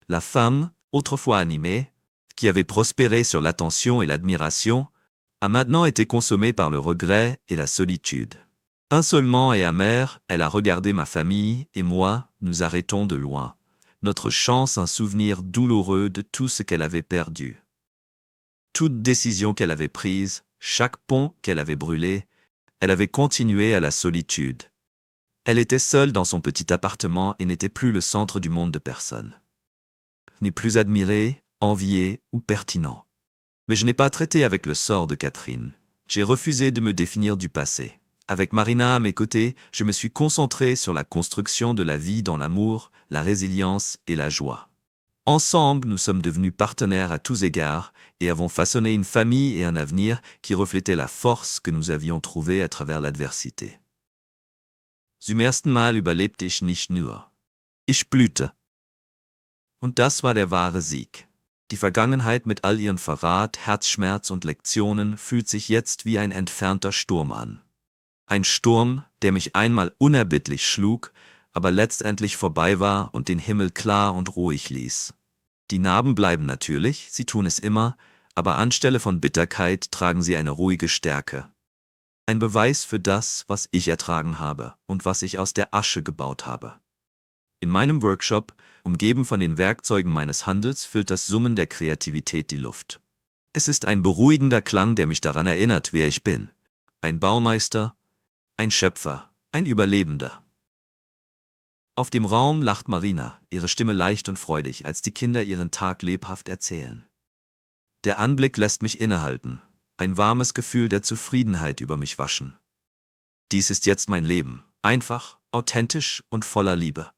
La femme, autrefois animée, qui avait prospéré sur l'attention et l'admiration, a maintenant été consommée par le regret et la solitude. Insolemment et amère, elle a regardé ma famille et moi, nous arrêtons de loin. Notre chance, un souvenir douloureux de tout ce qu'elle avait perdu. Toute décision qu'elle avait prise, chaque pont qu'elle avait brûlé, elle avait continué à la solitude. Elle était seule dans son petit appartement et n'était plus le centre du monde de personne. Ni plus admirée, enviée ou pertinent. Mais je n'ai pas traité avec le sort de Catherine. J'ai refusé de me définir du passé. Avec Marina à mes côtés, je me suis concentré sur la construction de la vie dans l'amour, la résilience et la joie. Ensemble, nous sommes devenus partenaires à tous égards et avons façonné une famille et un avenir qui reflétaient la force que nous avions trouvée à travers l'adversité. Zum ersten Mal überlebte ich nicht nur. Ich blühte. Und das war der wahre Sieg. Die Vergangenheit mit all ihren Verrat, Herzschmerz und Lektionen fühlt sich jetzt wie ein entfernter Sturm an. Ein Sturm, der mich einmal unerbittlich schlug, aber letztendlich vorbei war und den Himmel klar und ruhig ließ. Die Narben bleiben natürlich, sie tun es immer, aber anstelle von Bitterkeit tragen sie eine ruhige Stärke. Ein Beweis für das, was ich ertragen habe und was ich aus der Asche gebaut habe. In meinem Workshop, umgeben von den Werkzeugen meines Handels, füllt das Summen der Kreativität die Luft. Es ist ein beruhigender Klang, der mich daran erinnert, wer ich bin. Ein Baumeister, ein Schöpfer, ein Überlebender. Auf dem Raum lacht Marina, ihre Stimme leicht und freudig, als die Kinder ihren Tag lebhaft erzählen. Der Anblick lässt mich innehalten, ein warmes Gefühl der Zufriedenheit über mich waschen. Dies ist jetzt mein Leben, einfach, authentisch und voller Liebe.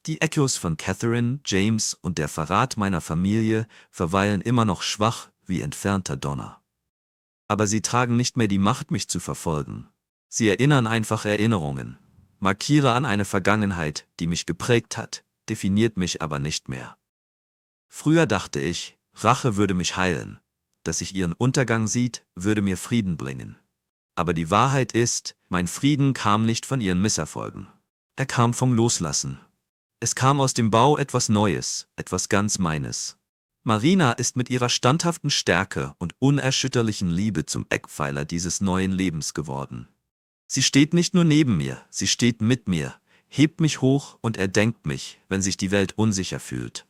Die Echos von Catherine, James und der Verrat meiner Familie verweilen immer noch schwach wie entfernter Donner. Aber sie tragen nicht mehr die Macht, mich zu verfolgen. Sie erinnern einfach Erinnerungen. Markiere an eine Vergangenheit, die mich geprägt hat, definiert mich aber nicht mehr. Früher dachte ich, Rache würde mich heilen. Dass ich ihren Untergang sieht, würde mir Frieden bringen. Aber die Wahrheit ist, mein Frieden kam nicht von ihren Misserfolgen. Er kam vom Loslassen. Es kam aus dem Bau etwas Neues, etwas ganz meines. Marina ist mit ihrer standhaften Stärke und unerschütterlichen Liebe zum Eckpfeiler dieses neuen Lebens geworden. Sie steht nicht nur neben mir, sie steht mit mir, hebt mich hoch und erdenkt mich, wenn sich die Welt unsicher fühlt.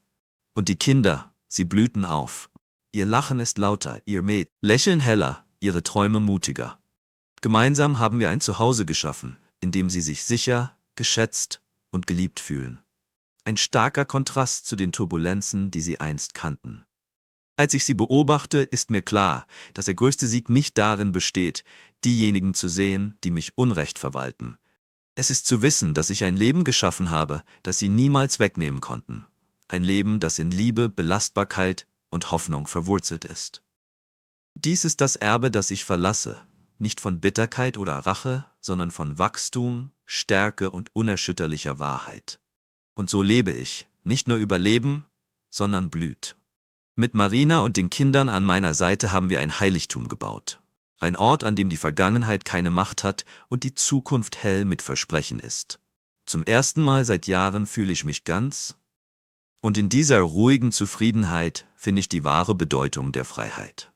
Und die Kinder, sie blühten auf. Ihr Lachen ist lauter, ihr Lächeln heller, ihre Träume mutiger. Gemeinsam haben wir ein Zuhause geschaffen, in dem sie sich sicher, geschätzt und geliebt fühlen. Ein starker Kontrast zu den Turbulenzen, die sie einst kannten. Als ich sie beobachte, ist mir klar, dass der größte Sieg nicht darin besteht, diejenigen zu sehen, die mich Unrecht verwalten. Es ist zu wissen, dass ich ein Leben geschaffen habe, das sie niemals wegnehmen konnten. Ein Leben, das in Liebe, Belastbarkeit und Hoffnung verwurzelt ist. Dies ist das Erbe, das ich verlasse, nicht von Bitterkeit oder Rache, sondern von Wachstum, Stärke und unerschütterlicher Wahrheit. Und so lebe ich, nicht nur überleben, sondern blüht. Mit Marina und den Kindern an meiner Seite haben wir ein Heiligtum gebaut. Ein Ort, an dem die Vergangenheit keine Macht hat und die Zukunft hell mit Versprechen ist. Zum ersten Mal seit Jahren fühle ich mich ganz Und in dieser ruhigen Zufriedenheit finde ich die wahre Bedeutung der Freiheit.